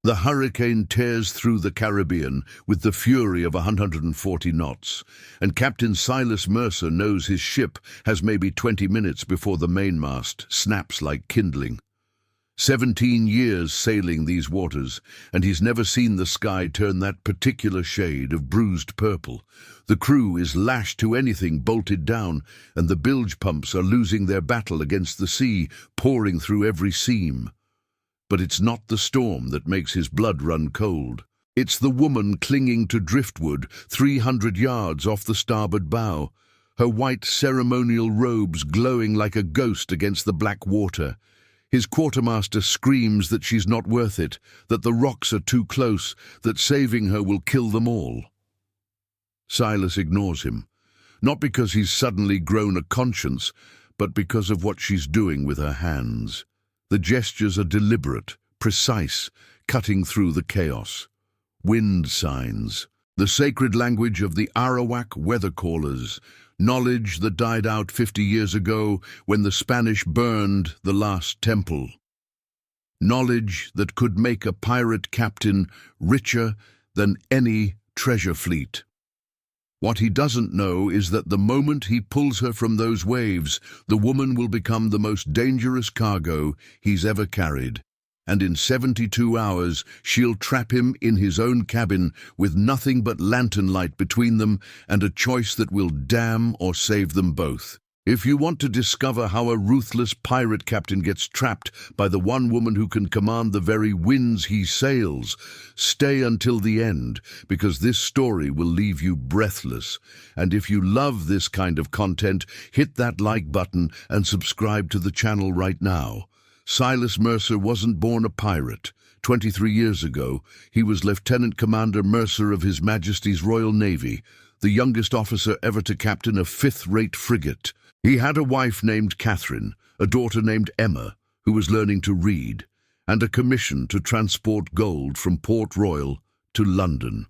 The hurricane tears through the Caribbean with the fury of 140 knots, and Captain Silas Mercer knows his ship has maybe 20 minutes before the mainmast snaps like kindling. 17 years sailing these waters, and he's never seen the sky turn that particular shade of bruised purple. The crew is lashed to anything bolted down, and the bilge pumps are losing their battle against the sea, pouring through every seam. But it's not the storm that makes his blood run cold. It's the woman clinging to driftwood 300 yards off the starboard bow, her white ceremonial robes glowing like a ghost against the black water. His quartermaster screams that she's not worth it, that the rocks are too close, that saving her will kill them all. Silas ignores him, not because he's suddenly grown a conscience, but because of what she's doing with her hands. The gestures are deliberate, precise, cutting through the chaos. Wind signs, the sacred language of the Arawak weather callers, knowledge that died out 50 years ago when the Spanish burned the last temple. Knowledge that could make a pirate captain richer than any treasure fleet. What he doesn't know is that the moment he pulls her from those waves, the woman will become the most dangerous cargo he's ever carried. And in 72 hours, she'll trap him in his own cabin with nothing but lantern light between them and a choice that will damn or save them both. If you want to discover how a ruthless pirate captain gets trapped by the one woman who can command the very winds he sails, stay until the end, because this story will leave you breathless. And if you love this kind of content, hit that like button and subscribe to the channel right now. Silas Mercer wasn't born a pirate. 23 years ago, he was Lieutenant Commander Mercer of His Majesty's Royal Navy, the youngest officer ever to captain a fifth-rate frigate. He had a wife named Catherine, a daughter named Emma, who was learning to read, and a commission to transport gold from Port Royal to London.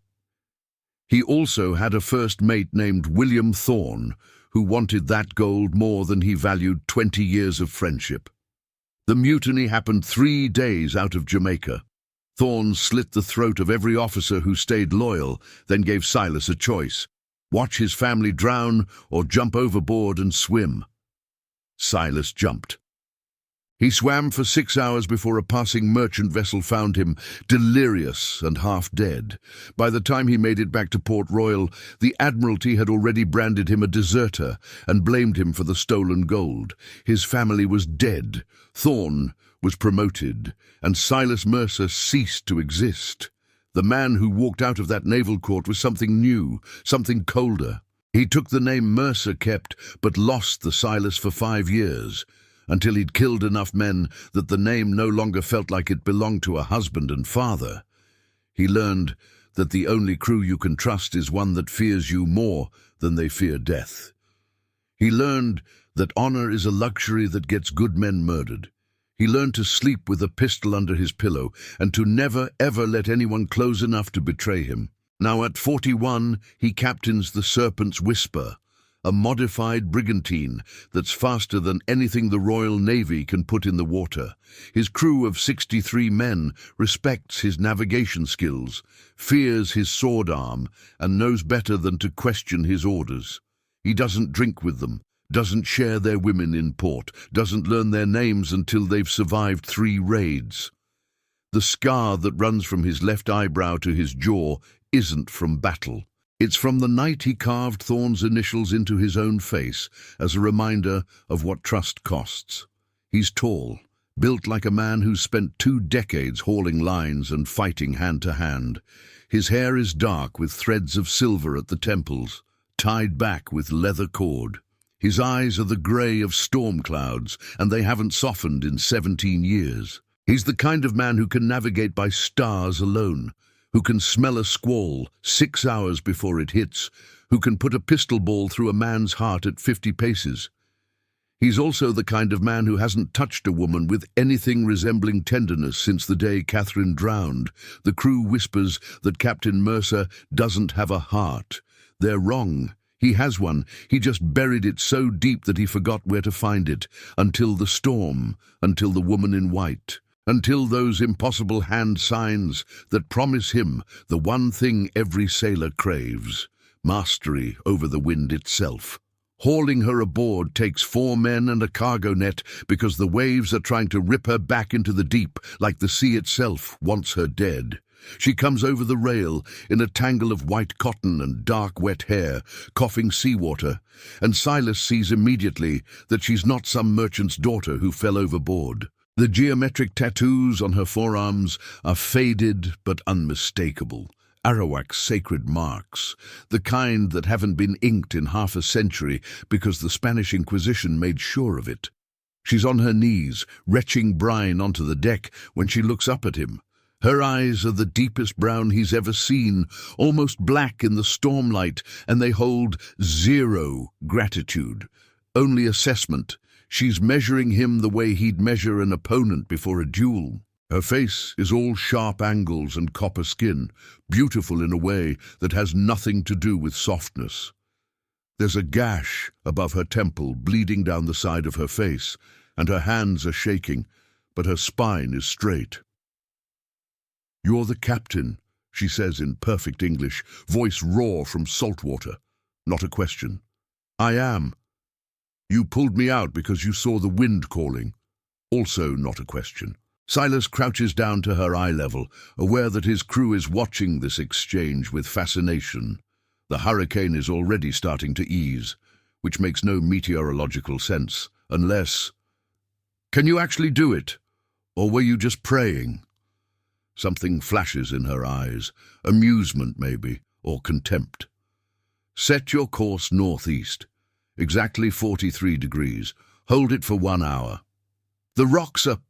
He also had a first mate named William Thorne, who wanted that gold more than he valued 20 years of friendship. The mutiny happened 3 days out of Jamaica. Thorne slit the throat of every officer who stayed loyal, then gave Silas a choice: watch his family drown or jump overboard and swim. Silas jumped. He swam for 6 hours before a passing merchant vessel found him, delirious and half dead. By the time he made it back to Port Royal, the Admiralty had already branded him a deserter and blamed him for the stolen gold. His family was dead, Thorne was promoted, and Silas Mercer ceased to exist. The man who walked out of that naval court was something new, something colder. He took the name Mercer kept, but lost the Silas for 5 years, until he'd killed enough men that the name no longer felt like it belonged to a husband and father. He learned that the only crew you can trust is one that fears you more than they fear death. He learned that honor is a luxury that gets good men murdered. He learned to sleep with a pistol under his pillow and to never, ever let anyone close enough to betray him. Now at 41, he captains the Serpent's Whisper, a modified brigantine that's faster than anything the Royal Navy can put in the water. His crew of 63 men respects his navigation skills, fears his sword arm, and knows better than to question his orders. He doesn't drink with them, doesn't share their women in port, doesn't learn their names until they've survived 3 raids. The scar that runs from his left eyebrow to his jaw isn't from battle. It's from the night he carved Thorne's initials into his own face as a reminder of what trust costs. He's tall, built like a man who's spent 2 decades hauling lines and fighting hand to hand. His hair is dark with threads of silver at the temples, tied back with leather cord. His eyes are the grey of storm clouds, and they haven't softened in 17 years. He's the kind of man who can navigate by stars alone, who can smell a squall 6 hours before it hits, who can put a pistol ball through a man's heart at 50 paces. He's also the kind of man who hasn't touched a woman with anything resembling tenderness since the day Catherine drowned. The crew whispers that Captain Mercer doesn't have a heart. They're wrong. He has one. He just buried it so deep that he forgot where to find it, until the storm, until the woman in white. until those impossible hand signs that promise him the one thing every sailor craves, mastery over the wind itself. Hauling her aboard takes 4 men and a cargo net because the waves are trying to rip her back into the deep like the sea itself wants her dead. She comes over the rail in a tangle of white cotton and dark wet hair, coughing seawater, and Silas sees immediately that she's not some merchant's daughter who fell overboard. The geometric tattoos on her forearms are faded but unmistakable. Arawak's sacred marks, the kind that haven't been inked in half a century because the Spanish Inquisition made sure of it. She's on her knees, retching brine onto the deck when she looks up at him. Her eyes are the deepest brown he's ever seen, almost black in the stormlight, and they hold 0 gratitude, only assessment. She's measuring him the way he'd measure an opponent before a duel. Her face is all sharp angles and copper skin, beautiful in a way that has nothing to do with softness. There's a gash above her temple bleeding down the side of her face, and her hands are shaking, but her spine is straight. "You're the captain," she says in perfect English, voice raw from salt water. Not a question. "I am. You pulled me out because you saw the wind calling." Also not a question. Silas crouches down to her eye level, aware that his crew is watching this exchange with fascination. The hurricane is already starting to ease, which makes no meteorological sense, unless... "Can you actually do it? Or were you just praying?" Something flashes in her eyes, amusement maybe, or contempt. "Set your course northeast, exactly 43 degrees. Hold it for 1 hour. The rocks are..."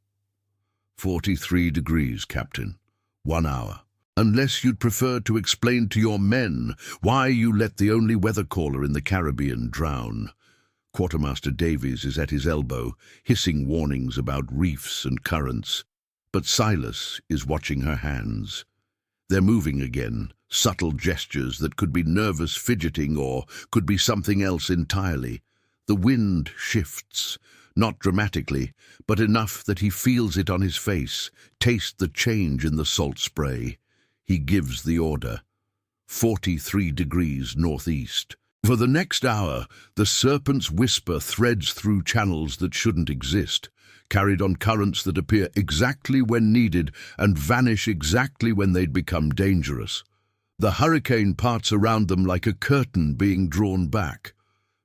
43 degrees, Captain. 1 hour. Unless you'd prefer to explain to your men why you let the only weather caller in the Caribbean drown. Quartermaster Davies is at his elbow, hissing warnings about reefs and currents. But Silas is watching her hands. They're moving again, subtle gestures that could be nervous fidgeting or could be something else entirely. The wind shifts, not dramatically, but enough that he feels it on his face, tastes the change in the salt spray. He gives the order. 43 degrees northeast. For the next hour, the serpent's whisper threads through channels that shouldn't exist, carried on currents that appear exactly when needed and vanish exactly when they'd become dangerous. The hurricane parts around them like a curtain being drawn back.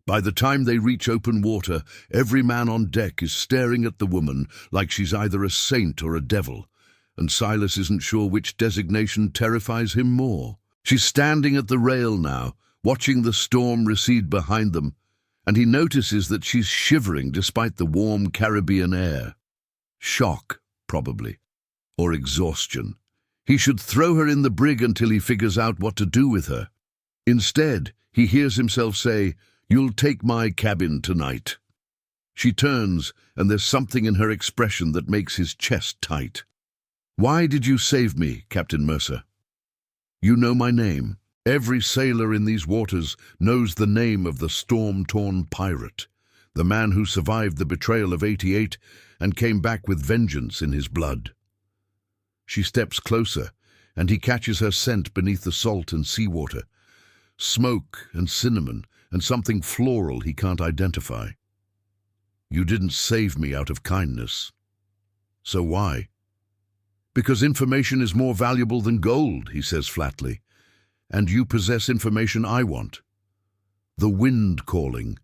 By the time they reach open water, every man on deck is staring at the woman like she's either a saint or a devil, and Silas isn't sure which designation terrifies him more. She's standing at the rail now, watching the storm recede behind them, and he notices that she's shivering despite the warm Caribbean air. Shock, probably, or exhaustion. He should throw her in the brig until he figures out what to do with her. Instead, he hears himself say, "You'll take my cabin tonight." She turns, and there's something in her expression that makes his chest tight. "Why did you save me, Captain Mercer?" "You know my name. Every sailor in these waters knows the name of the storm-torn pirate, the man who survived the betrayal of '88 and came back with vengeance in his blood." She steps closer, and he catches her scent beneath the salt and seawater. Smoke and cinnamon and something floral he can't identify. "You didn't save me out of kindness." "So why?" "Because information is more valuable than gold," he says flatly. "And you possess information I want." "The wind calling."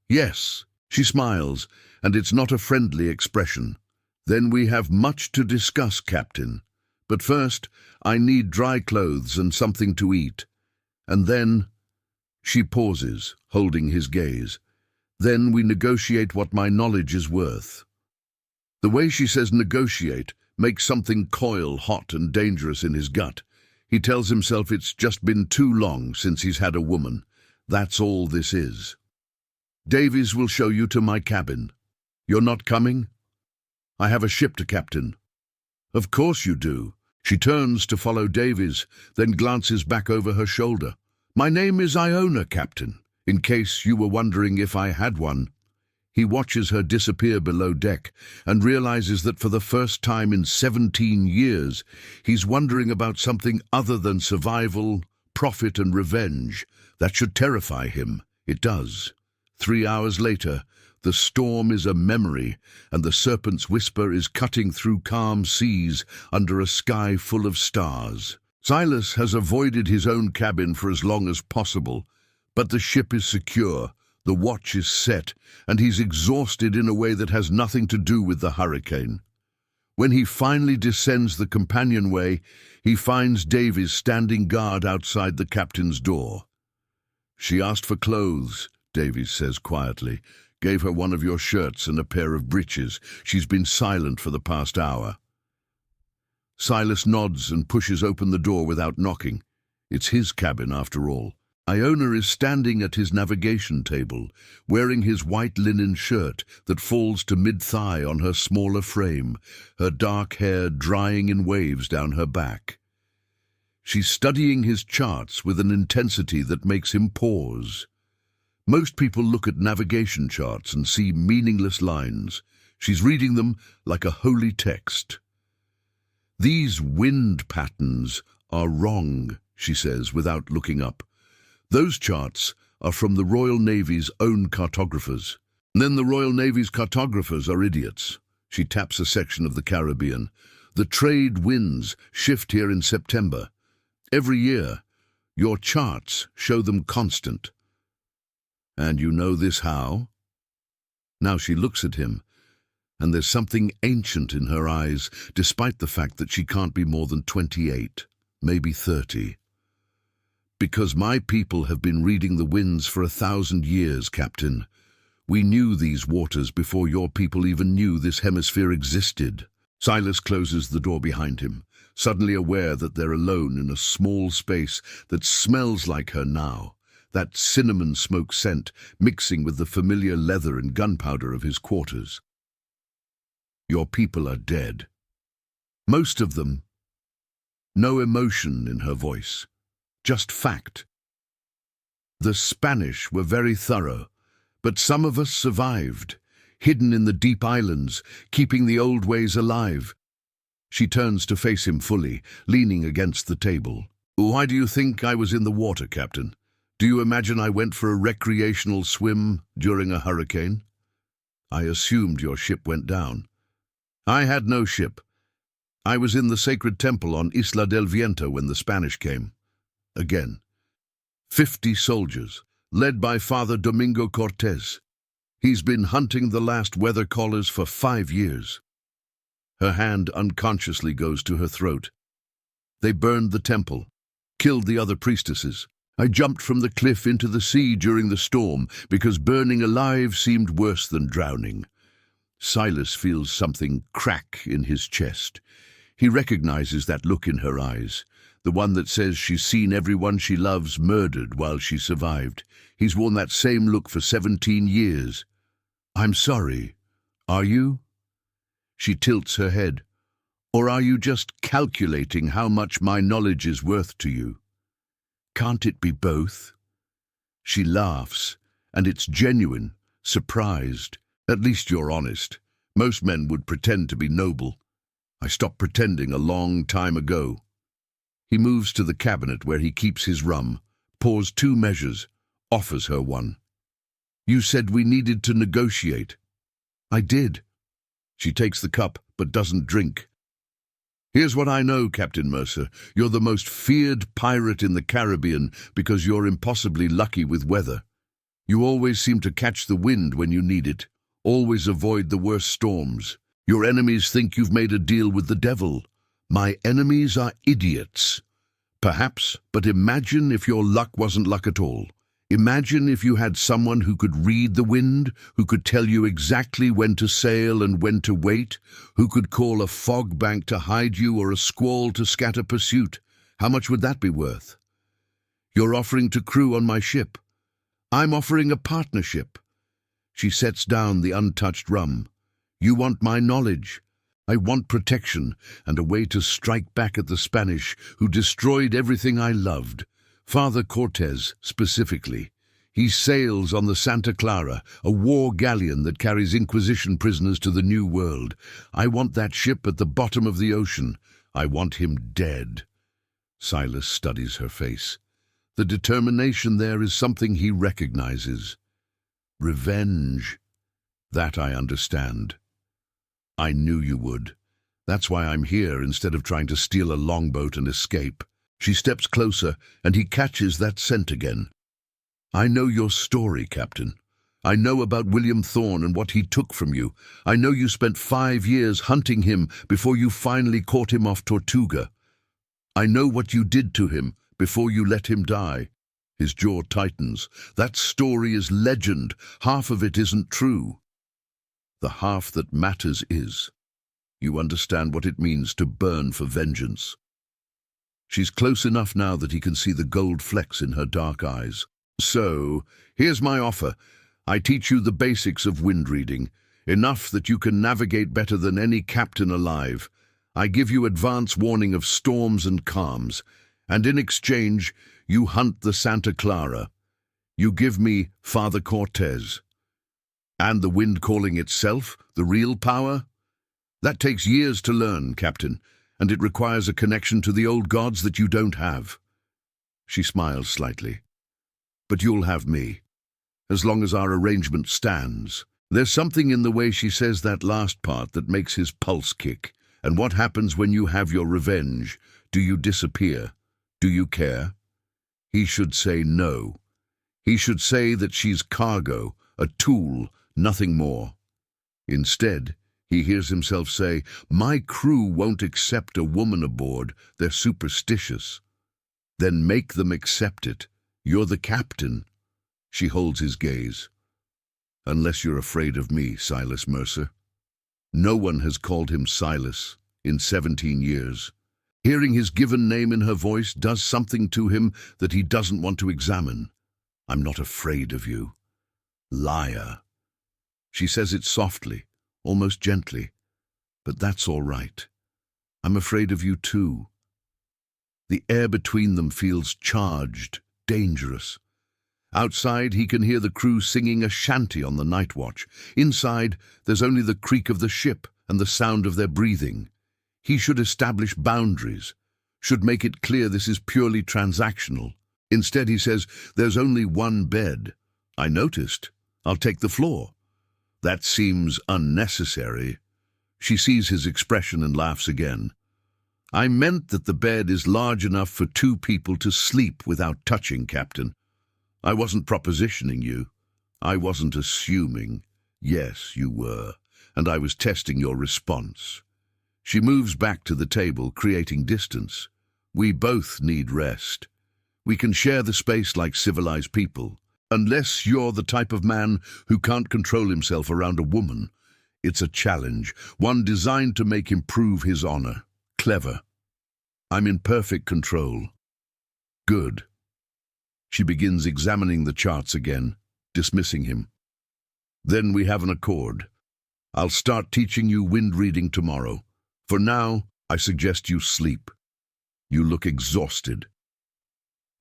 "Yes." She smiles, and it's not a friendly expression. "Then we have much to discuss, Captain. But first, I need dry clothes and something to eat. And then..." She pauses, holding his gaze. "Then we negotiate what my knowledge is worth." The way she says negotiate makes something coil hot and dangerous in his gut. He tells himself it's just been too long since he's had a woman. That's all this is. "Davies will show you to my cabin." "You're not coming?" "I have a ship to captain." "Of course you do." She turns to follow Davies, then glances back over her shoulder. "My name is Iona, Captain, in case you were wondering if I had one." He watches her disappear below deck and realizes that for the first time in 17 years, he's wondering about something other than survival, profit and revenge. That should terrify him. It does. 3 hours later, the storm is a memory, and the serpent's whisper is cutting through calm seas under a sky full of stars. Silas has avoided his own cabin for as long as possible, but the ship is secure, the watch is set, and he's exhausted in a way that has nothing to do with the hurricane. When he finally descends the companionway, he finds Davies standing guard outside the captain's door. "She asked for clothes," Davies says quietly. "Gave her one of your shirts and a pair of breeches. She's been silent for the past hour." Silas nods and pushes open the door without knocking. It's his cabin, after all. Iona is standing at his navigation table, wearing his white linen shirt that falls to mid-thigh on her smaller frame, her dark hair drying in waves down her back. She's studying his charts with an intensity that makes him pause. Most people look at navigation charts and see meaningless lines. She's reading them like a holy text. "These wind patterns are wrong," she says without looking up. "Those charts are from the Royal Navy's own cartographers. And then the Royal Navy's cartographers are idiots." She taps a section of the Caribbean. "The trade winds shift here in September. Every year, your charts show them constant." "And you know this how?" Now she looks at him, and there's something ancient in her eyes, despite the fact that she can't be more than 28, maybe 30. "Because my people have been reading the winds for 1,000 years, Captain. We knew these waters before your people even knew this hemisphere existed." Silas closes the door behind him, suddenly aware that they're alone in a small space that smells like her now, that cinnamon smoke scent mixing with the familiar leather and gunpowder of his quarters. "Your people are dead. Most of them." No emotion in her voice, just fact. "The Spanish were very thorough, but some of us survived, hidden in the deep islands, keeping the old ways alive." She turns to face him fully, leaning against the table. "Why do you think I was in the water, Captain? Do you imagine I went for a recreational swim during a hurricane? I assumed your ship went down." "I had no ship. I was in the sacred temple on Isla del Viento when the Spanish came." Again. 50 soldiers, led by Father Domingo Cortez. He's been hunting the last weather collars for 5 years. Her hand unconsciously goes to her throat. "They burned the temple, killed the other priestesses. I jumped from the cliff into the sea during the storm because burning alive seemed worse than drowning." Silas feels something crack in his chest. He recognizes that look in her eyes, the one that says she's seen everyone she loves murdered while she survived. He's worn that same look for 17 years. "I'm sorry. Are you?" She tilts her head. "Or are you just calculating how much my knowledge is worth to you? Can't it be both?" She laughs, and it's genuine, surprised. "At least you're honest. Most men would pretend to be noble. I stopped pretending a long time ago." He moves to the cabinet where he keeps his rum, pours 2 measures, offers her one. "You said we needed to negotiate." "I did." She takes the cup, but doesn't drink. "Here's what I know, Captain Mercer. You're the most feared pirate in the Caribbean because you're impossibly lucky with weather. You always seem to catch the wind when you need it, always avoid the worst storms. Your enemies think you've made a deal with the devil. My enemies are idiots. Perhaps, but imagine if your luck wasn't luck at all. Imagine if you had someone who could read the wind, who could tell you exactly when to sail and when to wait, who could call a fog bank to hide you or a squall to scatter pursuit. How much would that be worth? You're offering to crew on my ship. I'm offering a partnership." She sets down the untouched rum. "You want my knowledge. I want protection and a way to strike back at the Spanish who destroyed everything I loved. Father Cortez, specifically. He sails on the Santa Clara, a war galleon that carries Inquisition prisoners to the New World. I want that ship at the bottom of the ocean. I want him dead." Silas studies her face. The determination there is something he recognizes. Revenge. That I understand. I knew you would. That's why I'm here instead of trying to steal a longboat and escape. She steps closer, and he catches that scent again. I know your story, Captain. I know about William Thorne and what he took from you. I know you spent 5 years hunting him before you finally caught him off Tortuga. I know what you did to him before you let him die. His jaw tightens. That story is legend. Half of it isn't true. The half that matters is. You understand what it means to burn for vengeance. She's close enough now that he can see the gold flecks in her dark eyes. So, here's my offer. I teach you the basics of wind reading, enough that you can navigate better than any captain alive. I give you advance warning of storms and calms, and in exchange, you hunt the Santa Clara. You give me Father Cortez. And the wind calling itself, the real power? That takes years to learn, Captain, and it requires a connection to the old gods that you don't have. She smiles slightly. But you'll have me, as long as our arrangement stands. There's something in the way she says that last part that makes his pulse kick. And what happens when you have your revenge? Do you disappear? Do you care? He should say no. He should say that she's cargo, a tool, nothing more. Instead, he hears himself say, "My crew won't accept a woman aboard. They're superstitious." Then make them accept it. You're the captain. She holds his gaze. Unless you're afraid of me, Silas Mercer. No one has called him Silas in 17 years. Hearing his given name in her voice does something to him that he doesn't want to examine. I'm not afraid of you. Liar. She says it softly, almost gently. But that's all right. I'm afraid of you too. The air between them feels charged, dangerous. Outside, he can hear the crew singing a shanty on the night watch. Inside, there's only the creak of the ship and the sound of their breathing. He should establish boundaries, should make it clear this is purely transactional. Instead, he says, "There's only one bed. I noticed. I'll take the floor." That seems unnecessary. She sees his expression and laughs again. I meant that the bed is large enough for 2 people to sleep without touching, Captain. I wasn't propositioning you. I wasn't assuming. Yes, you were, and I was testing your response. She moves back to the table, creating distance. We both need rest. We can share the space like civilized people. Unless you're the type of man who can't control himself around a woman. It's a challenge, one designed to make him prove his honor. Clever. I'm in perfect control. Good. She begins examining the charts again, dismissing him. Then we have an accord. I'll start teaching you wind reading tomorrow. For now, I suggest you sleep. You look exhausted.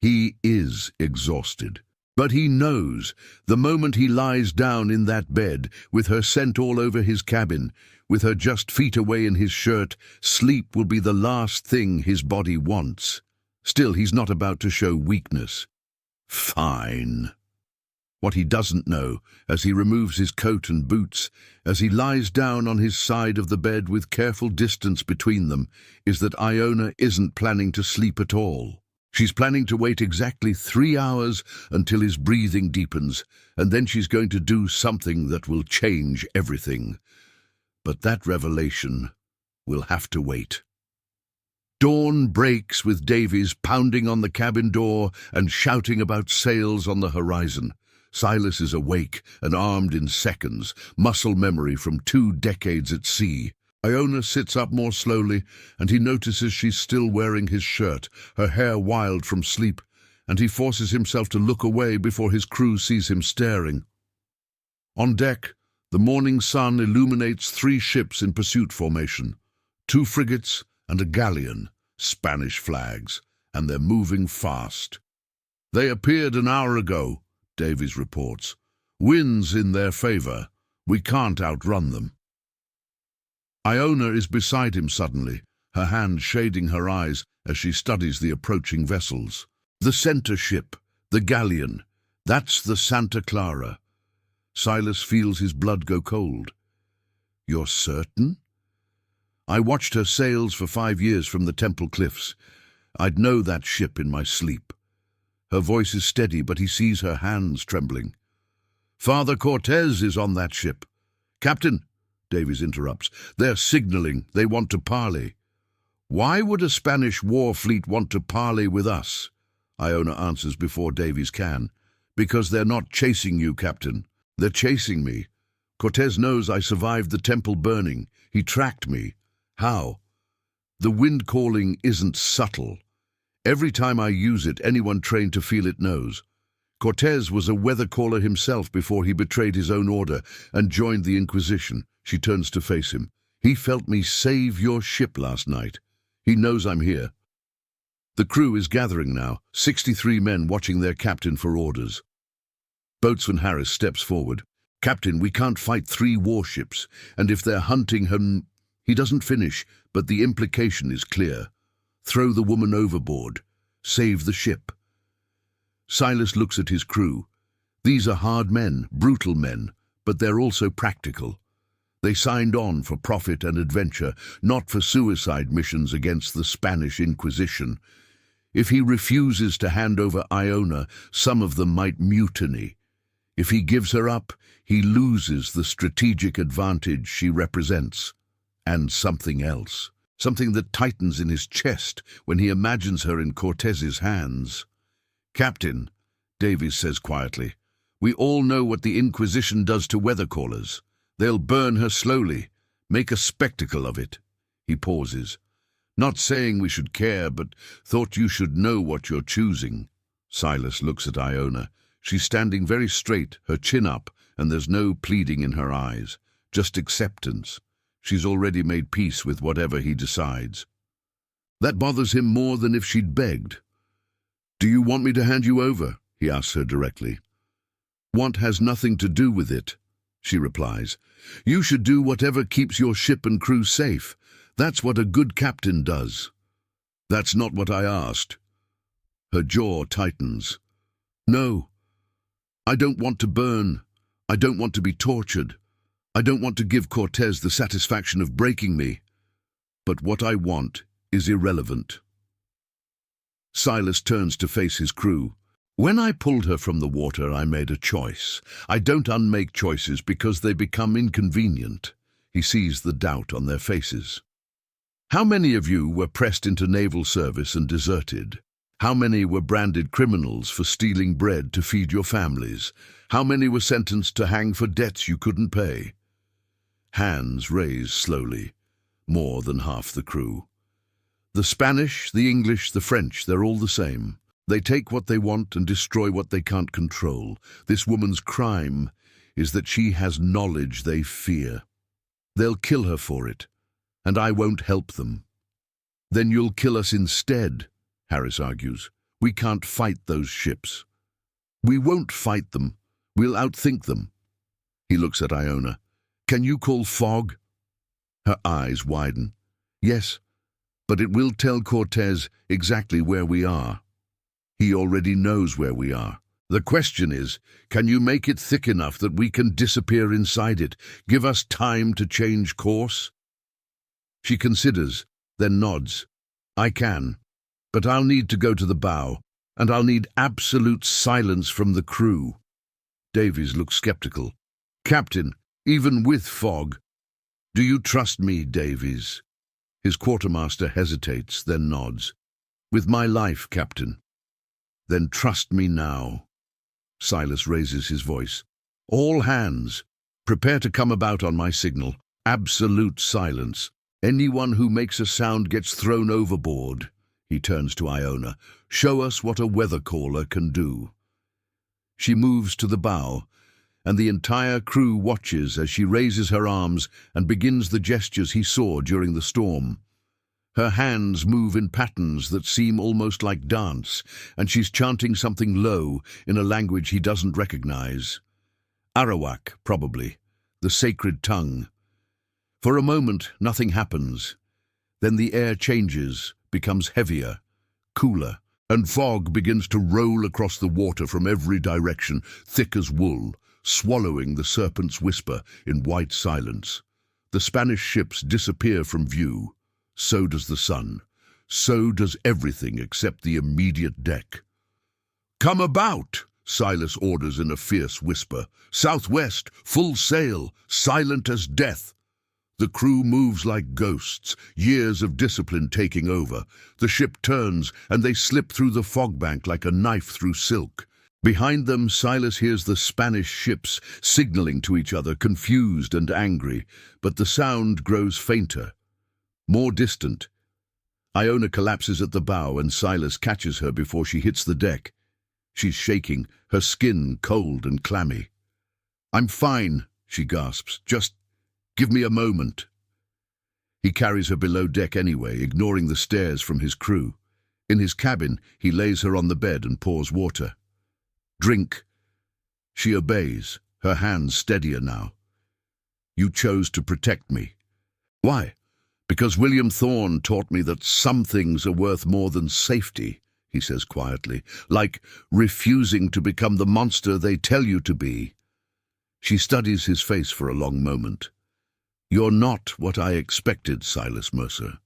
He is exhausted. But he knows, the moment he lies down in that bed, with her scent all over his cabin, with her just feet away in his shirt, sleep will be the last thing his body wants. Still, he's not about to show weakness. Fine. What he doesn't know, as he removes his coat and boots, as he lies down on his side of the bed with careful distance between them, is that Iona isn't planning to sleep at all. She's planning to wait exactly 3 hours until his breathing deepens, and then she's going to do something that will change everything. But that revelation will have to wait. Dawn breaks with Davies pounding on the cabin door and shouting about sails on the horizon. Silas is awake and armed in seconds, muscle memory from 2 decades at sea. Iona sits up more slowly, and he notices she's still wearing his shirt, her hair wild from sleep, and he forces himself to look away before his crew sees him staring. On deck, the morning sun illuminates 3 ships in pursuit formation, 2 frigates and a galleon, Spanish flags, and they're moving fast. They appeared an hour ago, Davies reports. "Wind's in their favor. We can't outrun them." Iona is beside him suddenly, her hand shading her eyes as she studies the approaching vessels. The center ship, the galleon, that's the Santa Clara. Silas feels his blood go cold. "You're certain?" "I watched her sails for 5 years from the Temple Cliffs. I'd know that ship in my sleep." Her voice is steady, but he sees her hands trembling. "Father Cortez is on that ship." "Captain," Davies interrupts, "they're signaling. They want to parley." "Why would a Spanish war fleet want to parley with us?" Iona answers before Davies can. "Because they're not chasing you, Captain. They're chasing me. Cortez knows I survived the temple burning. He tracked me. How? The wind calling isn't subtle. Every time I use it, anyone trained to feel it knows. Cortez was a weather caller himself before he betrayed his own order and joined the Inquisition." She turns to face him. "He felt me save your ship last night. He knows I'm here." The crew is gathering now, 63 men watching their captain for orders. Boatswain Harris steps forward. "Captain, we can't fight 3 warships, and if they're hunting him—" He doesn't finish, but the implication is clear. "Throw the woman overboard. Save the ship." Silas looks at his crew. These are hard men, brutal men, but they're also practical. They signed on for profit and adventure, not for suicide missions against the Spanish Inquisition. If he refuses to hand over Iona, some of them might mutiny. If he gives her up, he loses the strategic advantage she represents. And something else. Something that tightens in his chest when he imagines her in Cortez's hands. "Captain," Davies says quietly, "we all know what the Inquisition does to weather callers. They'll burn her slowly, make a spectacle of it." He pauses. "Not saying we should care, but thought you should know what you're choosing." Silas looks at Iona. She's standing very straight, her chin up, and there's no pleading in her eyes, just acceptance. She's already made peace with whatever he decides. That bothers him more than if she'd begged. "Do you want me to hand you over?" he asks her directly. "Want has nothing to do with it," she replies. "You should do whatever keeps your ship and crew safe. That's what a good captain does." "That's not what I asked." Her jaw tightens. "No. I don't want to burn. I don't want to be tortured. I don't want to give Cortez the satisfaction of breaking me. But what I want is irrelevant." Silas turns to face his crew. "When I pulled her from the water, I made a choice. I don't unmake choices because they become inconvenient." He sees the doubt on their faces. "How many of you were pressed into naval service and deserted? How many were branded criminals for stealing bread to feed your families? How many were sentenced to hang for debts you couldn't pay?" Hands raise slowly. More than half the crew. The Spanish, the English, the French, they're all the same. They take what they want and destroy what they can't control. This woman's crime is that she has knowledge they fear. They'll kill her for it, and I won't help them. "Then you'll kill us instead," Harris argues. "We can't fight those ships." "We won't fight them. We'll outthink them." He looks at Iona. "Can you call fog?" Her eyes widen. "Yes, but it will tell Cortez exactly where we are. He already knows where we are. The question is, can you make it thick enough that we can disappear inside it? Give us time to change course?" She considers, then nods. "I can, but I'll need to go to the bow, and I'll need absolute silence from the crew." Davies looks skeptical. "Captain, even with fog—" "Do you trust me, Davies?" His quartermaster hesitates, then nods. "With my life, Captain." "Then trust me now." Silas raises his voice. "All hands, prepare to come about on my signal. Absolute silence. Anyone who makes a sound gets thrown overboard." He turns to Iona. "Show us what a weather caller can do." She moves to the bow, and the entire crew watches as she raises her arms and begins the gestures he saw during the storm. Her hands move in patterns that seem almost like dance, and she's chanting something low in a language he doesn't recognize. Arawak, probably, the sacred tongue. For a moment, nothing happens. Then the air changes, becomes heavier, cooler, and fog begins to roll across the water from every direction, thick as wool, swallowing the serpent's whisper in white silence. The Spanish ships disappear from view. So does the sun. So does everything except the immediate deck. "Come about!" Silas orders in a fierce whisper. "Southwest, full sail, silent as death." The crew moves like ghosts, years of discipline taking over. The ship turns, and they slip through the fog bank like a knife through silk. Behind them, Silas hears the Spanish ships signaling to each other, confused and angry, but the sound grows fainter, more distant. Iona collapses at the bow, and Silas catches her before she hits the deck. She's shaking, her skin cold and clammy. "I'm fine," she gasps. "Just give me a moment." He carries her below deck anyway, ignoring the stares from his crew. In his cabin, he lays her on the bed and pours water. "Drink." She obeys, her hands steadier now. "You chose to protect me." "Why?" "Because William Thorne taught me that some things are worth more than safety," he says quietly, "like refusing to become the monster they tell you to be." She studies his face for a long moment. "You're not what I expected, Silas Mercer."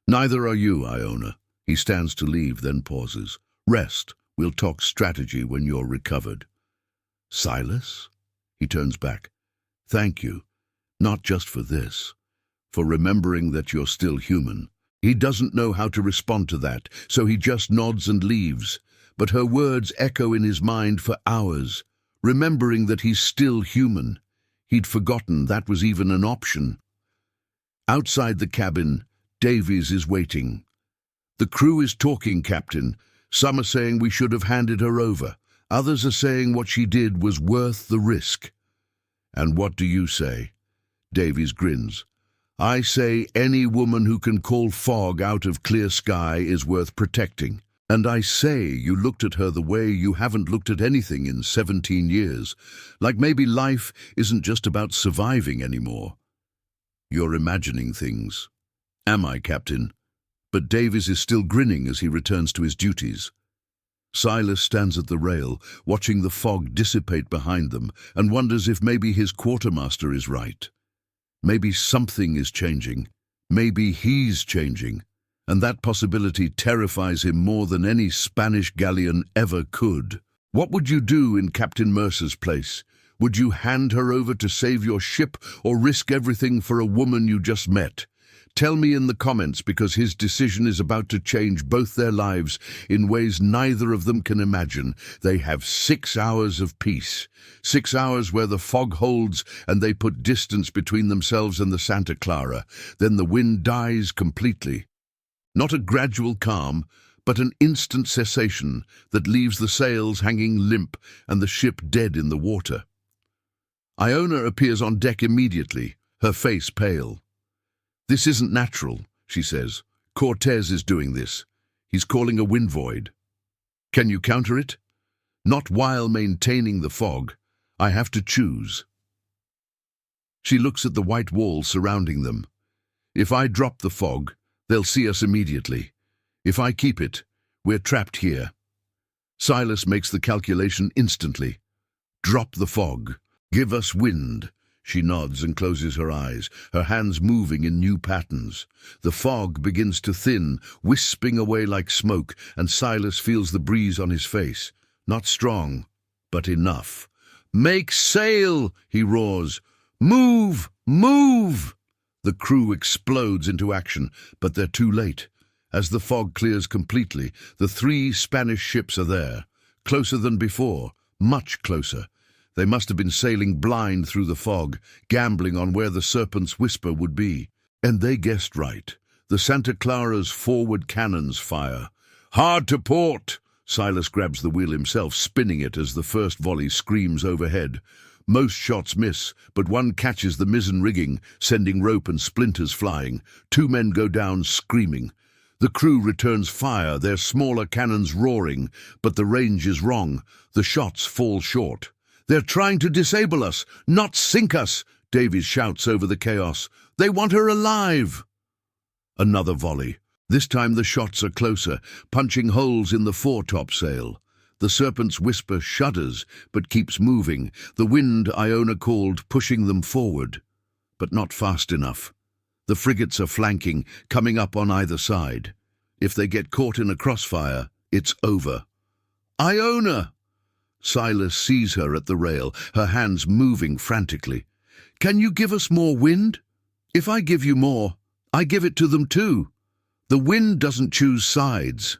"Neither are you, Iona." He stands to leave, then pauses. "Rest. We'll talk strategy when you're recovered." "Silas?" He turns back. "Thank you. Not just for this. For remembering that you're still human." He doesn't know how to respond to that, so he just nods and leaves. But her words echo in his mind for hours, remembering that he's still human. He'd forgotten that was even an option. Outside the cabin, Davies is waiting. "The crew is talking, Captain. Some are saying we should have handed her over. Others are saying what she did was worth the risk." "And what do you say?" Davies grins. "I say any woman who can call fog out of clear sky is worth protecting. And I say you looked at her the way you haven't looked at anything in 17 years. Like maybe life isn't just about surviving anymore." "You're imagining things." "Am I, Captain?" But Davies is still grinning as he returns to his duties. Silas stands at the rail, watching the fog dissipate behind them, and wonders if maybe his quartermaster is right. Maybe something is changing. Maybe he's changing. And that possibility terrifies him more than any Spanish galleon ever could. What would you do in Captain Mercer's place? Would you hand her over to save your ship, or risk everything for a woman you just met? Tell me in the comments, because his decision is about to change both their lives in ways neither of them can imagine. They have 6 hours of peace. 6 hours where the fog holds and they put distance between themselves and the Santa Clara. Then the wind dies completely. Not a gradual calm, but an instant cessation that leaves the sails hanging limp and the ship dead in the water. Iona appears on deck immediately, her face pale. "This isn't natural," she says. "Cortez is doing this. He's calling a wind void." "Can you counter it?" "Not while maintaining the fog. I have to choose." She looks at the white wall surrounding them. "If I drop the fog, they'll see us immediately. If I keep it, we're trapped here." Silas makes the calculation instantly. "Drop the fog. Give us wind." She nods and closes her eyes, her hands moving in new patterns. The fog begins to thin, wisping away like smoke, and Silas feels the breeze on his face. Not strong, but enough. "Make sail!" he roars. "Move! Move!" The crew explodes into action, but they're too late. As the fog clears completely, the 3 Spanish ships are there, closer than before, much closer. They must have been sailing blind through the fog, gambling on where the serpent's whisper would be. And they guessed right. The Santa Clara's forward cannons fire. "Hard to port!" Silas grabs the wheel himself, spinning it as the first volley screams overhead. Most shots miss, but one catches the mizzen rigging, sending rope and splinters flying. 2 men go down screaming. The crew returns fire, their smaller cannons roaring, but the range is wrong. The shots fall short. "They're trying to disable us, not sink us," Davies shouts over the chaos. "They want her alive." Another volley. This time the shots are closer, punching holes in the foretopsail. The Serpent's whisper shudders, but keeps moving, the wind, Iona called, pushing them forward. But not fast enough. The frigates are flanking, coming up on either side. If they get caught in a crossfire, it's over. "Iona!" Silas sees her at the rail, her hands moving frantically. "Can you give us more wind? If I give you more, I give it to them too. The wind doesn't choose sides."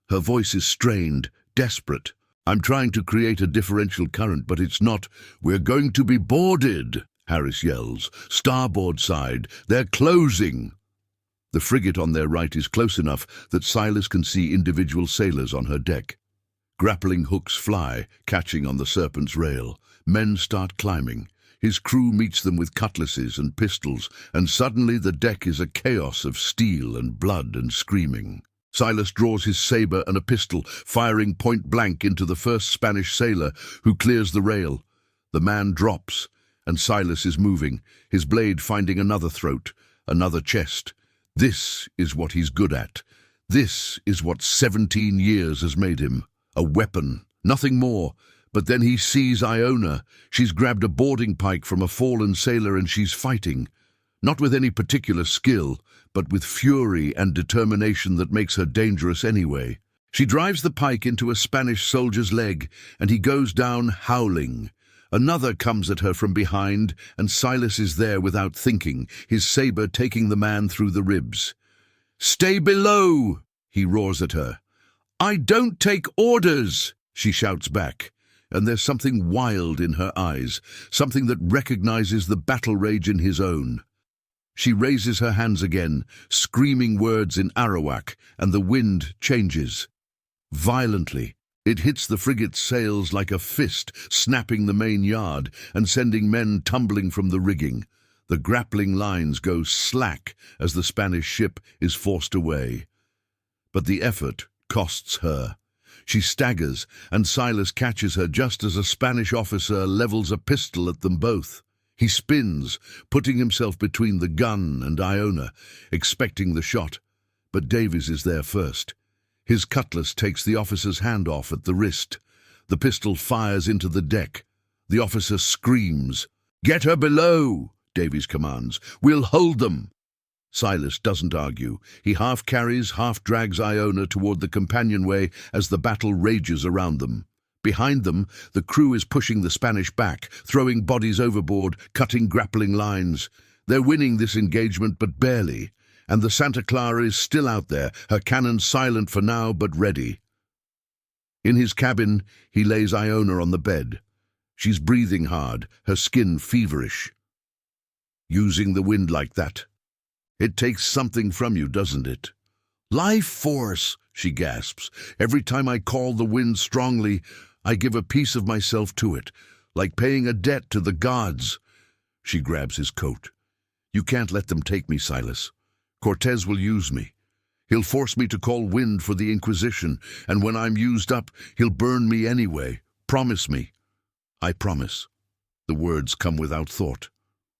Her voice is strained, desperate. "I'm trying to create a differential current, but it's not. We're going to be boarded," Harris yells. "Starboard side, they're closing." The frigate on their right is close enough that Silas can see individual sailors on her deck. Grappling hooks fly, catching on the Serpent's rail. Men start climbing. His crew meets them with cutlasses and pistols, and suddenly the deck is a chaos of steel and blood and screaming. Silas draws his saber and a pistol, firing point blank into the first Spanish sailor, who clears the rail. The man drops, and Silas is moving, his blade finding another throat, another chest. This is what he's good at. This is what 17 years has made him. A weapon, nothing more. But then he sees Iona. She's grabbed a boarding pike from a fallen sailor and she's fighting. Not with any particular skill, but with fury and determination that makes her dangerous anyway. She drives the pike into a Spanish soldier's leg, and he goes down howling. Another comes at her from behind, and Silas is there without thinking, his saber taking the man through the ribs. "Stay below!" he roars at her. "I don't take orders!" she shouts back. And there's something wild in her eyes, something that recognizes the battle rage in his own. She raises her hands again, screaming words in Arawak, and the wind changes. Violently, it hits the frigate's sails like a fist, snapping the main yard and sending men tumbling from the rigging. The grappling lines go slack as the Spanish ship is forced away. But the effort costs her. She staggers, and Silas catches her just as a Spanish officer levels a pistol at them both. He spins, putting himself between the gun and Iona, expecting the shot. But Davies is there first. His cutlass takes the officer's hand off at the wrist. The pistol fires into the deck. The officer screams. "Get her below!" Davies commands. "We'll hold them!" Silas doesn't argue. He half carries, half drags Iona toward the companionway as the battle rages around them. Behind them, the crew is pushing the Spanish back, throwing bodies overboard, cutting grappling lines. They're winning this engagement, but barely. And the Santa Clara is still out there, her cannon silent for now, but ready. In his cabin, he lays Iona on the bed. She's breathing hard, her skin feverish. "Using the wind like that. It takes something from you, doesn't it?" "Life force," she gasps. "Every time I call the wind strongly, I give a piece of myself to it, like paying a debt to the gods." She grabs his coat. "You can't let them take me, Silas. Cortez will use me. He'll force me to call wind for the Inquisition, and when I'm used up, he'll burn me anyway. Promise me." "I promise." The words come without thought.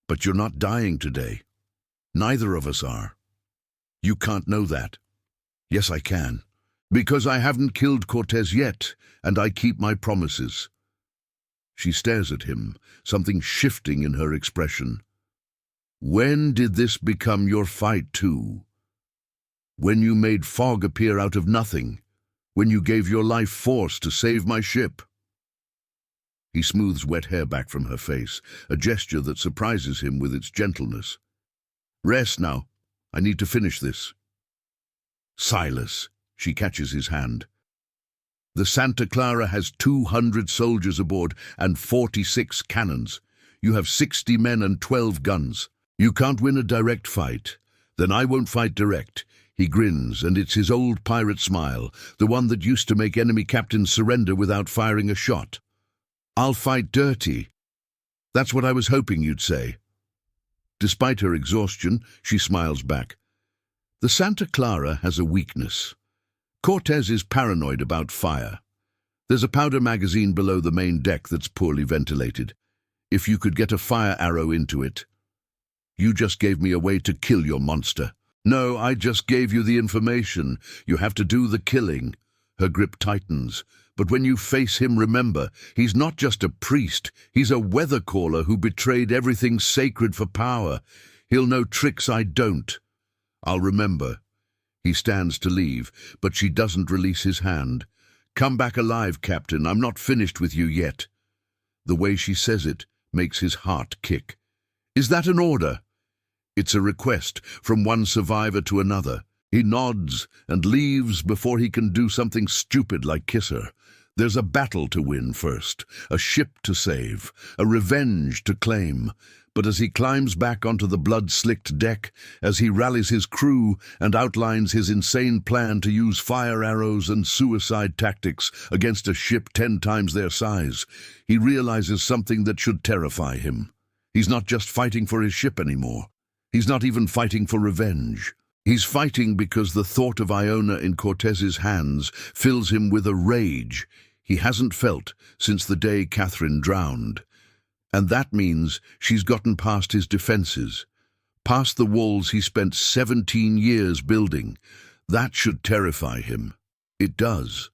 "But you're not dying today. Neither of us are." "You can't know that." "Yes, I can. Because I haven't killed Cortez yet, and I keep my promises." She stares at him, something shifting in her expression. "When did this become your fight too? When you made fog appear out of nothing? When you gave your life force to save my ship?" He smooths wet hair back from her face, a gesture that surprises him with its gentleness. "Rest now. I need to finish this." "Silas," she catches his hand. "The Santa Clara has 200 soldiers aboard and 46 cannons. You have 60 men and 12 guns. You can't win a direct fight. Then I won't fight direct." He grins, and it's his old pirate smile, the one that used to make enemy captains surrender without firing a shot. "I'll fight dirty. That's what I was hoping you'd say. Despite her exhaustion, she smiles back. The Santa Clara has a weakness. Cortez is paranoid about fire. There's a powder magazine below the main deck that's poorly ventilated. If you could get a fire arrow into it. You just gave me a way to kill your monster. No, I just gave you the information. You have to do the killing. Her grip tightens. But when you face him, remember, he's not just a priest. He's a weather caller who betrayed everything sacred for power. He'll know tricks I don't. I'll remember. He stands to leave, but she doesn't release his hand. Come back alive, Captain. I'm not finished with you yet. The way she says it makes his heart kick. Is that an order? It's a request from one survivor to another. He nods and leaves before he can do something stupid like kiss her. There's a battle to win first, a ship to save, a revenge to claim. But as he climbs back onto the blood-slicked deck, as he rallies his crew and outlines his insane plan to use fire arrows and suicide tactics against a ship 10 times their size, he realizes something that should terrify him. He's not just fighting for his ship anymore. He's not even fighting for revenge. He's fighting because the thought of Iona in Cortez's hands fills him with a rage he hasn't felt since the day Catherine drowned. And that means she's gotten past his defenses, past the walls he spent 17 years building. That should terrify him. It does,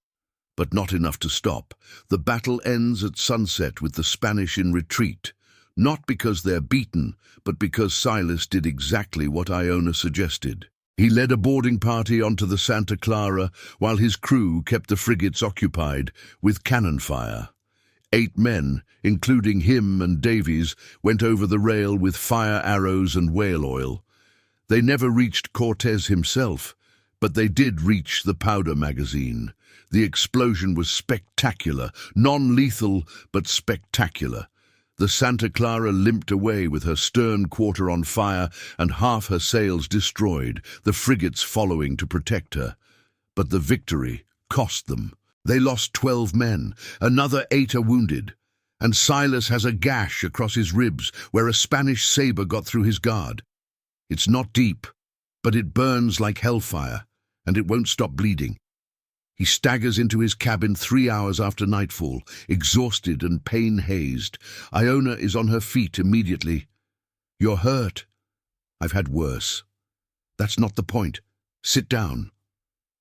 but not enough to stop. The battle ends at sunset with the Spanish in retreat, not because they're beaten, but because Silas did exactly what Iona suggested. He led a boarding party onto the Santa Clara while his crew kept the frigates occupied with cannon fire. 8 men, including him and Davies, went over the rail with fire arrows and whale oil. They never reached Cortez himself, but they did reach the powder magazine. The explosion was spectacular, non-lethal, but spectacular. The Santa Clara limped away with her stern quarter on fire and half her sails destroyed, the frigates following to protect her. But the victory cost them. They lost 12 men, another 8 are wounded, and Silas has a gash across his ribs where a Spanish saber got through his guard. It's not deep, but it burns like hellfire, and it won't stop bleeding. He staggers into his cabin 3 hours after nightfall, exhausted and pain-hazed. Iona is on her feet immediately. "You're hurt." "I've had worse." "That's not the point. Sit down."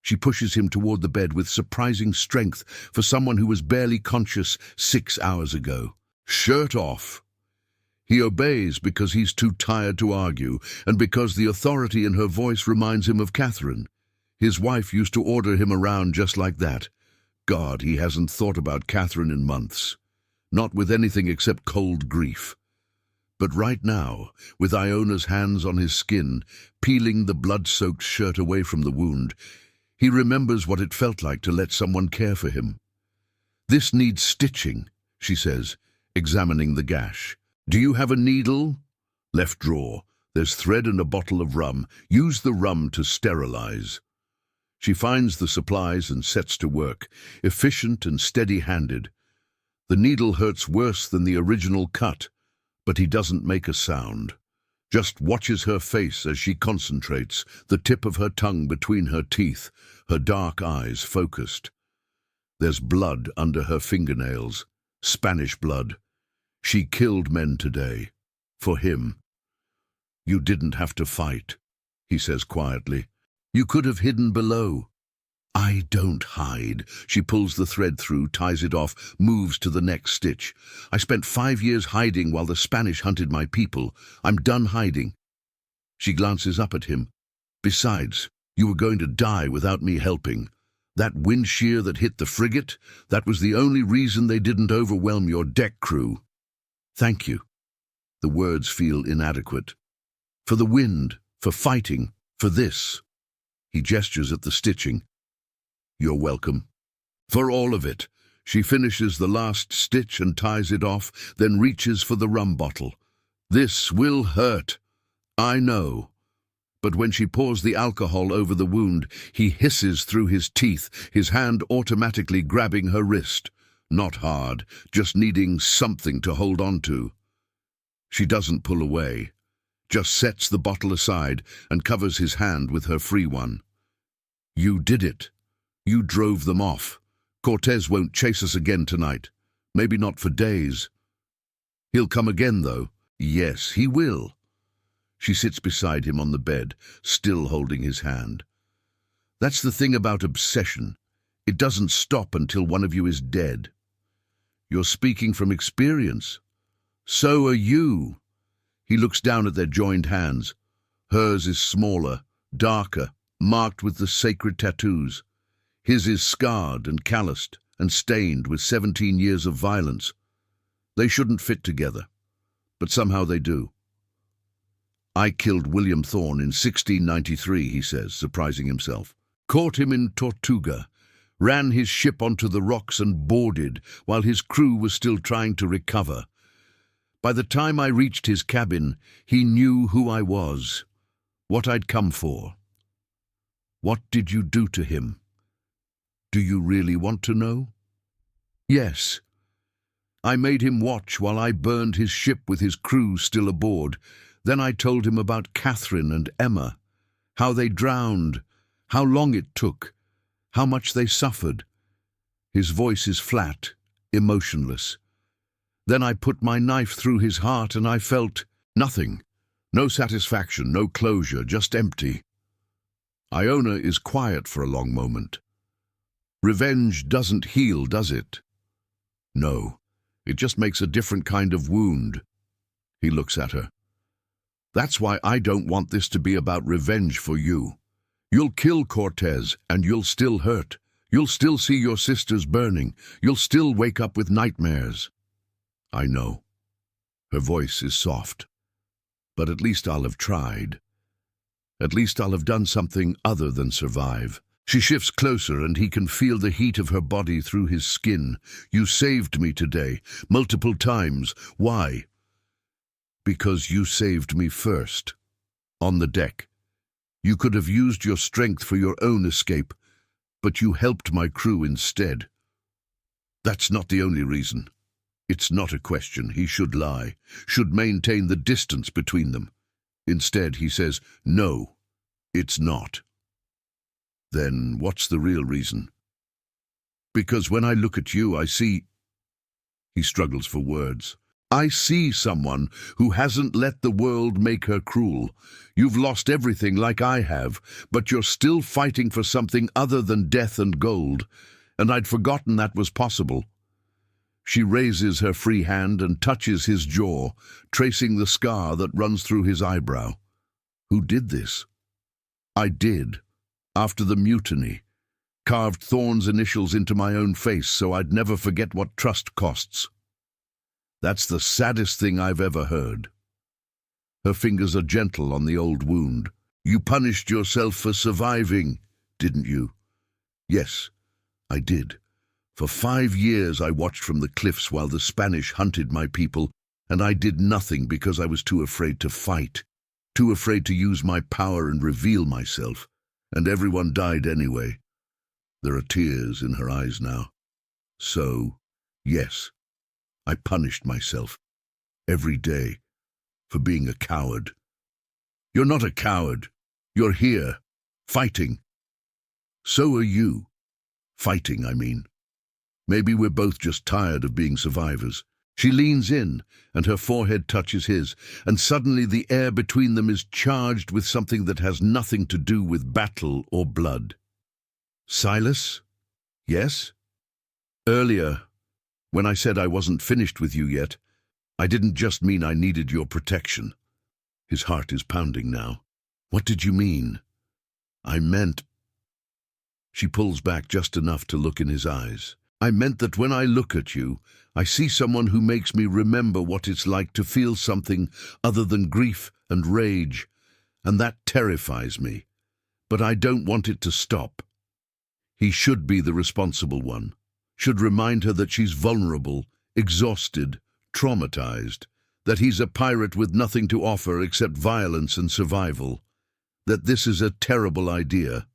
She pushes him toward the bed with surprising strength for someone who was barely conscious 6 hours ago. "Shirt off." He obeys because he's too tired to argue, and because the authority in her voice reminds him of Catherine. His wife used to order him around just like that. God, he hasn't thought about Catherine in months. Not with anything except cold grief. But right now, with Iona's hands on his skin, peeling the blood-soaked shirt away from the wound, he remembers what it felt like to let someone care for him. "This needs stitching," she says, examining the gash. "Do you have a needle?" "Left drawer. There's thread and a bottle of rum. Use the rum to sterilize." She finds the supplies and sets to work, efficient and steady-handed. The needle hurts worse than the original cut, but he doesn't make a sound. Just watches her face as she concentrates, the tip of her tongue between her teeth, her dark eyes focused. There's blood under her fingernails, Spanish blood. She killed men today. For him. "You didn't have to fight," he says quietly. "You could have hidden below." "I don't hide." She pulls the thread through, ties it off, moves to the next stitch. "I spent 5 years hiding while the Spanish hunted my people. I'm done hiding." She glances up at him. "Besides, you were going to die without me helping. That wind shear that hit the frigate, that was the only reason they didn't overwhelm your deck crew." "Thank you." The words feel inadequate. "For the wind, for fighting, for this." He gestures at the stitching. "You're welcome." "For all of it." She finishes the last stitch and ties it off, then reaches for the rum bottle. "This will hurt. I know." But when she pours the alcohol over the wound, he hisses through his teeth, his hand automatically grabbing her wrist. Not hard, just needing something to hold on to. She doesn't pull away, just sets the bottle aside and covers his hand with her free one. You did it. You drove them off. Cortez won't chase us again tonight. Maybe not for days. He'll come again, though. Yes, he will. She sits beside him on the bed, still holding his hand. That's the thing about obsession. It doesn't stop until one of you is dead. You're speaking from experience. So are you. He looks down at their joined hands. Hers is smaller, darker, marked with the sacred tattoos. His is scarred and calloused and stained with 17 years of violence. They shouldn't fit together, but somehow they do. I killed William Thorne in 1693, he says, surprising himself. Caught him in Tortuga, ran his ship onto the rocks and boarded while his crew was still trying to recover. By the time I reached his cabin, he knew who I was, what I'd come for. What did you do to him? Do you really want to know? Yes. I made him watch while I burned his ship with his crew still aboard. Then I told him about Catherine and Emma, how they drowned, how long it took, how much they suffered. His voice is flat, emotionless. Then I put my knife through his heart and I felt nothing. No satisfaction, no closure, just empty. Iona is quiet for a long moment. Revenge doesn't heal, does it? No, it just makes a different kind of wound. He looks at her. That's why I don't want this to be about revenge for you. You'll kill Cortez and you'll still hurt. You'll still see your sisters burning. You'll still wake up with nightmares. I know. Her voice is soft. But at least I'll have tried. At least I'll have done something other than survive. She shifts closer and he can feel the heat of her body through his skin. You saved me today, multiple times. Why? Because you saved me first. On the deck. You could have used your strength for your own escape, but you helped my crew instead. That's not the only reason. It's not a question. He should lie, should maintain the distance between them. Instead, he says, no, it's not. Then what's the real reason? Because when I look at you, I see... He struggles for words. I see someone who hasn't let the world make her cruel. You've lost everything like I have, but you're still fighting for something other than death and gold, and I'd forgotten that was possible. She raises her free hand and touches his jaw, tracing the scar that runs through his eyebrow. Who did this? I did. After the mutiny. Carved Thorne's initials into my own face so I'd never forget what trust costs. That's the saddest thing I've ever heard. Her fingers are gentle on the old wound. You punished yourself for surviving, didn't you? Yes, I did. For 5 years I watched from the cliffs while the Spanish hunted my people, and I did nothing because I was too afraid to fight, too afraid to use my power and reveal myself, and everyone died anyway. There are tears in her eyes now. So, yes, I punished myself, every day, for being a coward. You're not a coward. You're here, fighting. So are you. Fighting, I mean. Maybe we're both just tired of being survivors. She leans in, and her forehead touches his, and suddenly the air between them is charged with something that has nothing to do with battle or blood. Silas? Yes? Earlier, when I said I wasn't finished with you yet, I didn't just mean I needed your protection. His heart is pounding now. What did you mean? I meant... She pulls back just enough to look in his eyes. I meant that when I look at you, I see someone who makes me remember what it's like to feel something other than grief and rage, and that terrifies me. But I don't want it to stop. He should be the responsible one, should remind her that she's vulnerable, exhausted, traumatized, that he's a pirate with nothing to offer except violence and survival, that this is a terrible idea.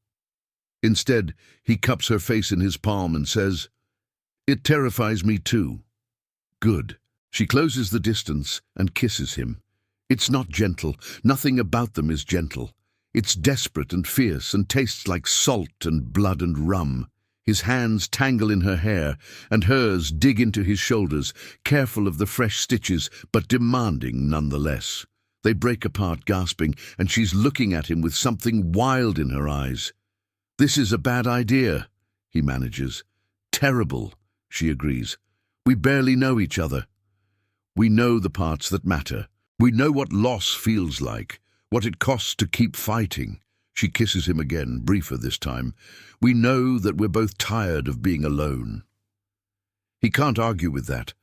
Instead, he cups her face in his palm and says, "It terrifies me too." Good. She closes the distance and kisses him. It's not gentle. Nothing about them is gentle. It's desperate and fierce and tastes like salt and blood and rum. His hands tangle in her hair, and hers dig into his shoulders, careful of the fresh stitches, but demanding nonetheless. They break apart, gasping, and she's looking at him with something wild in her eyes. "This is a bad idea," he manages. "Terrible," she agrees. "We barely know each other. We know the parts that matter. We know what loss feels like, what it costs to keep fighting." She kisses him again, briefer this time. "We know that we're both tired of being alone." He can't argue with that,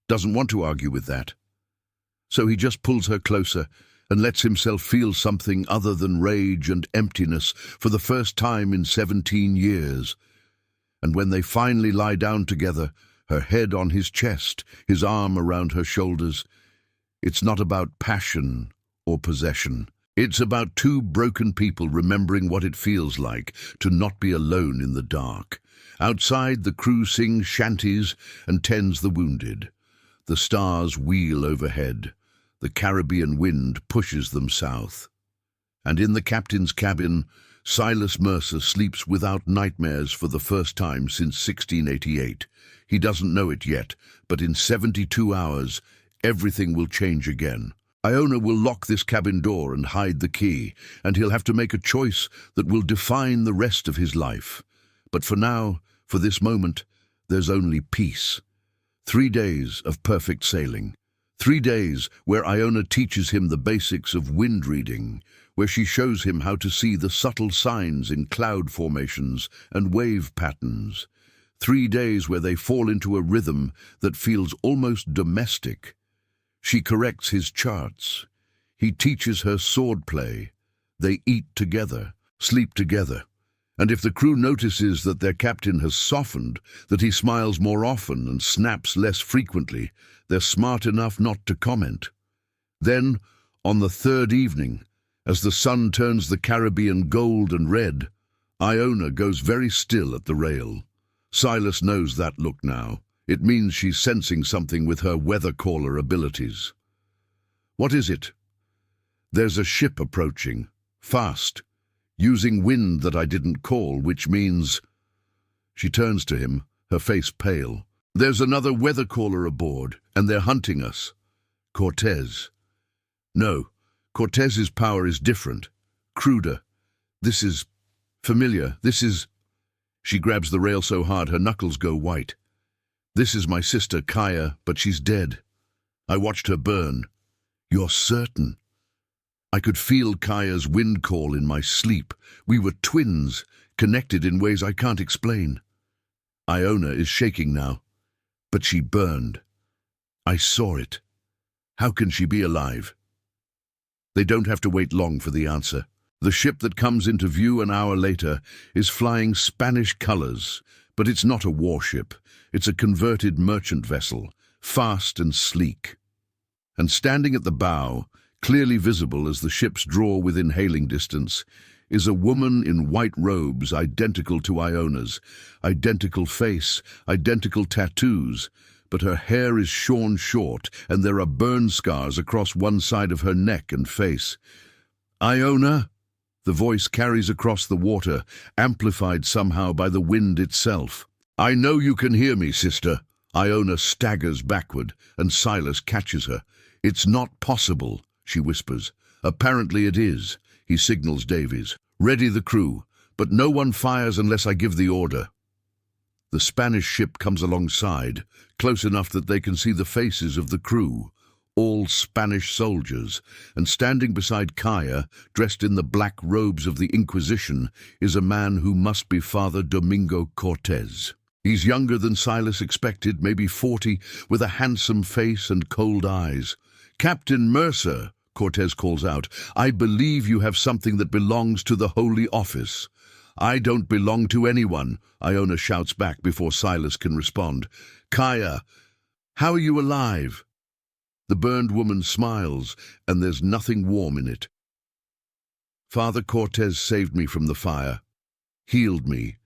doesn't want to argue with that. So he just pulls her closer and lets himself feel something other than rage and emptiness for the first time in 17 years. And when they finally lie down together, her head on his chest, his arm around her shoulders, it's not about passion or possession. It's about two broken people remembering what it feels like to not be alone in the dark. Outside, the crew sings shanties and tends the wounded. The stars wheel overhead. The Caribbean wind pushes them south. And in the captain's cabin, Silas Mercer sleeps without nightmares for the first time since 1688. He doesn't know it yet, but in 72 hours, everything will change again. Iona will lock this cabin door and hide the key, and he'll have to make a choice that will define the rest of his life. But for now, for this moment, there's only peace. 3 days of perfect sailing. 3 days where Iona teaches him the basics of wind reading, where she shows him how to see the subtle signs in cloud formations and wave patterns. 3 days where they fall into a rhythm that feels almost domestic. She corrects his charts. He teaches her swordplay. They eat together, sleep together. And if the crew notices that their captain has softened, that he smiles more often and snaps less frequently, they're smart enough not to comment. Then, on the 3rd evening, as the sun turns the Caribbean gold and red, Iona goes very still at the rail. Silas knows that look now. It means she's sensing something with her weather-caller abilities. "What is it?" "There's a ship approaching. Fast. Using wind that I didn't call, which means—" She turns to him, her face pale. "There's another weather-caller aboard, and they're hunting us." "Cortez." "No. Cortez's power is different. Cruder. This is familiar. This is—" She grabs the rail so hard her knuckles go white. "This is my sister, Kaya, but she's dead. I watched her burn." "You're certain?" "I could feel Kaya's wind call in my sleep. We were twins, connected in ways I can't explain." Iona is shaking now. "But she burned. I saw it. How can she be alive?" They don't have to wait long for the answer. The ship that comes into view an hour later is flying Spanish colors, but it's not a warship. It's a converted merchant vessel, fast and sleek. And standing at the bow, clearly visible as the ships draw within hailing distance, is a woman in white robes identical to Iona's, identical face, identical tattoos, but her hair is shorn short and there are burn scars across one side of her neck and face. "Iona?" The voice carries across the water, amplified somehow by the wind itself. "I know you can hear me, sister." Iona staggers backward, and Silas catches her. "It's not possible," she whispers. "Apparently it is." He signals Davies. "Ready the crew, but no one fires unless I give the order." The Spanish ship comes alongside, close enough that they can see the faces of the crew, all Spanish soldiers, and standing beside Kaya, dressed in the black robes of the Inquisition, is a man who must be Father Domingo Cortez. He's younger than Silas expected, maybe 40, with a handsome face and cold eyes. "Captain Mercer," Cortez calls out, "I believe you have something that belongs to the Holy Office." "I don't belong to anyone," Iona shouts back before Silas can respond. "Kaya, how are you alive?" The burned woman smiles, and there's nothing warm in it. "Father Cortez saved me from the fire, healed me,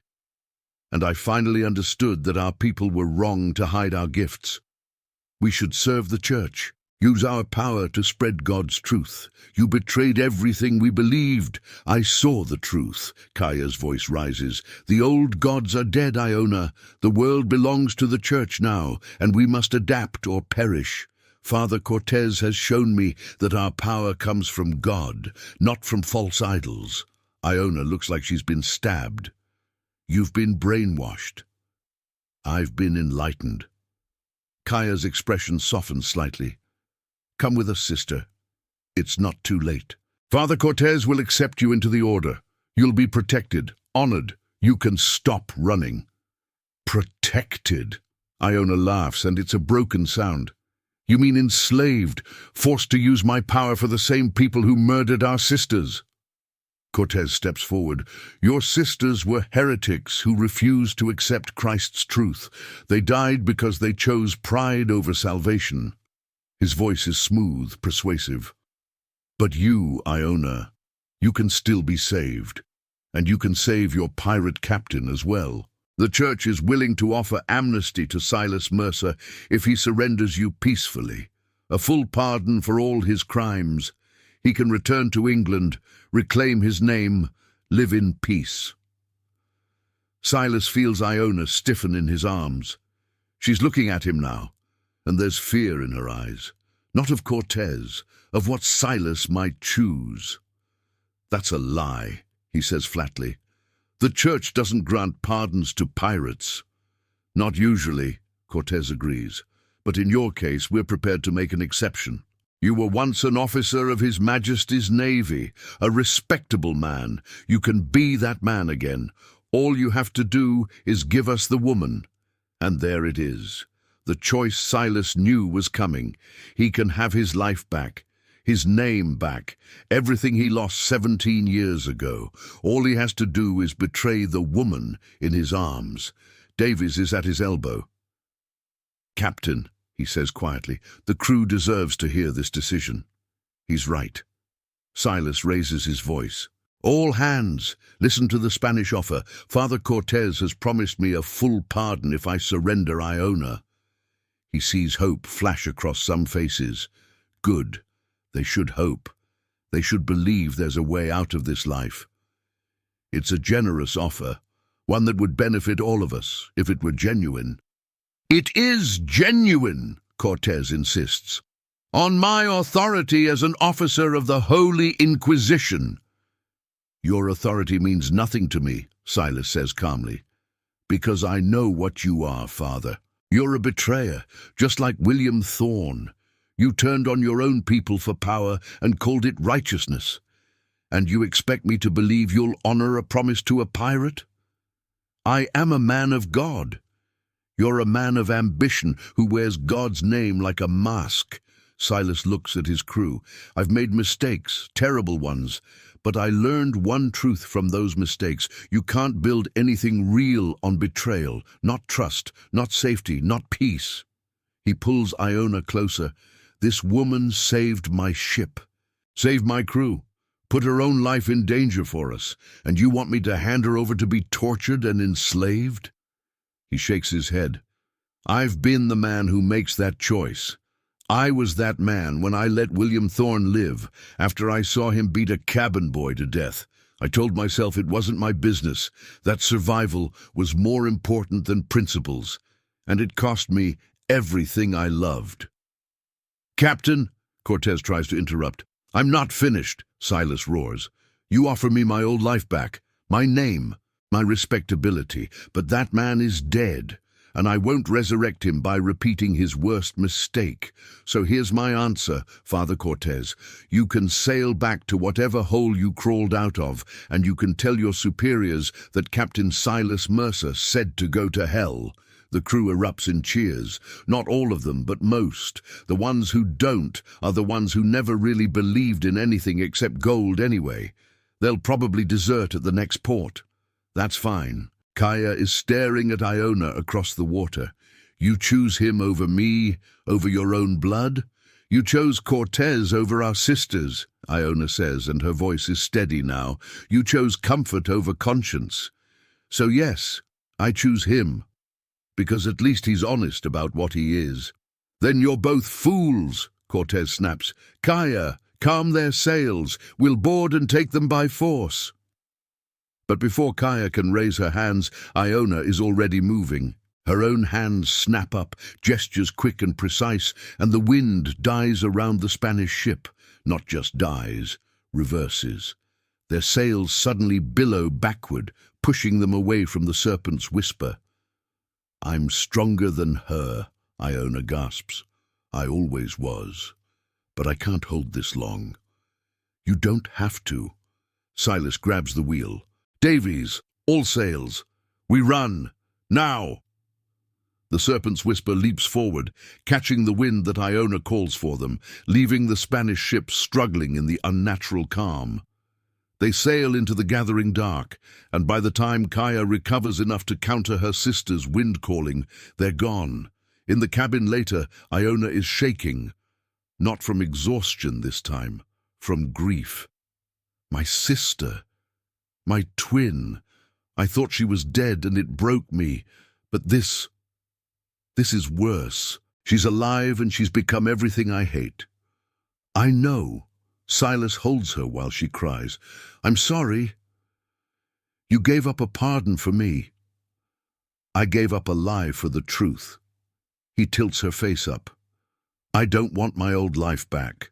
and I finally understood that our people were wrong to hide our gifts. We should serve the church. Use our power to spread God's truth. You betrayed everything we believed. I saw the truth. Kaya's voice rises. The old gods are dead, Iona. The world belongs to the church now, and we must adapt or perish. Father Cortez has shown me that our power comes from God, not from false idols. Iona looks like she's been stabbed. You've been brainwashed. I've been enlightened. Kaya's expression softens slightly. Come with us, sister. It's not too late. Father Cortez will accept you into the order. You'll be protected, honored. You can stop running. Protected? Iona laughs, and it's a broken sound. You mean enslaved, forced to use my power for the same people who murdered our sisters? Cortez steps forward. Your sisters were heretics who refused to accept Christ's truth. They died because they chose pride over salvation. His voice is smooth, persuasive. But you, Iona, you can still be saved. And you can save your pirate captain as well. The church is willing to offer amnesty to Silas Mercer if he surrenders you peacefully. A full pardon for all his crimes. He can return to England, reclaim his name, live in peace. Silas feels Iona stiffen in his arms. She's looking at him now, and there's fear in her eyes. Not of Cortez, of what Silas might choose. That's a lie, he says flatly. The church doesn't grant pardons to pirates. Not usually, Cortez agrees, but in your case we're prepared to make an exception. You were once an officer of His Majesty's Navy, a respectable man. You can be that man again. All you have to do is give us the woman. And there it is. The choice Silas knew was coming. He can have his life back, his name back, everything he lost 17 years ago. All he has to do is betray the woman in his arms. Davies is at his elbow. Captain, he says quietly, the crew deserves to hear this decision. He's right. Silas raises his voice. All hands, listen to the Spanish offer. Father Cortez has promised me a full pardon if I surrender Iona. He sees hope flash across some faces. Good. They should hope. They should believe there's a way out of this life. It's a generous offer, one that would benefit all of us if it were genuine. It is genuine, Cortez insists. On my authority as an officer of the Holy Inquisition. Your authority means nothing to me, Silas says calmly, because I know what you are, Father. You're a betrayer, just like William Thorne. You turned on your own people for power and called it righteousness. And you expect me to believe you'll honor a promise to a pirate? I am a man of God. You're a man of ambition who wears God's name like a mask. Silas looks at his crew. I've made mistakes, terrible ones, but I learned one truth from those mistakes. You can't build anything real on betrayal, not trust, not safety, not peace. He pulls Iona closer. This woman saved my ship, saved my crew, put her own life in danger for us, and you want me to hand her over to be tortured and enslaved? He shakes his head. I've been the man who makes that choice. I was that man when I let William Thorne live, after I saw him beat a cabin boy to death. I told myself it wasn't my business, that survival was more important than principles, and it cost me everything I loved. Captain, Cortez tries to interrupt. I'm not finished, Silas roars. You offer me my old life back, my name, my respectability, but that man is dead, and I won't resurrect him by repeating his worst mistake. So here's my answer, Father Cortez. You can sail back to whatever hole you crawled out of, and you can tell your superiors that Captain Silas Mercer said to go to hell. The crew erupts in cheers. Not all of them, but most. The ones who don't are the ones who never really believed in anything except gold anyway. They'll probably desert at the next port. That's fine. Kaya is staring at Iona across the water. You choose him over me, over your own blood? You chose Cortez over our sisters, Iona says, and her voice is steady now. You chose comfort over conscience. So yes, I choose him, because at least he's honest about what he is. Then you're both fools, Cortez snaps. Kaya, calm their sails. We'll board and take them by force. But before Kaya can raise her hands, Iona is already moving. Her own hands snap up, gestures quick and precise, and the wind dies around the Spanish ship. Not just dies, reverses. Their sails suddenly billow backward, pushing them away from the serpent's whisper. I'm stronger than her, Iona gasps. I always was. But I can't hold this long. You don't have to. Silas grabs the wheel. Davies, all sails. We run. Now! The serpent's whisper leaps forward, catching the wind that Iona calls for them, leaving the Spanish ship struggling in the unnatural calm. They sail into the gathering dark, and by the time Kaya recovers enough to counter her sister's wind calling, they're gone. In the cabin later, Iona is shaking. Not from exhaustion this time, from grief. My sister. My twin. I thought she was dead and it broke me, but this is worse. She's alive and she's become everything I hate. I know. Silas holds her while she cries. I'm sorry. You gave up a pardon for me. I gave up a lie for the truth. He tilts her face up. I don't want my old life back.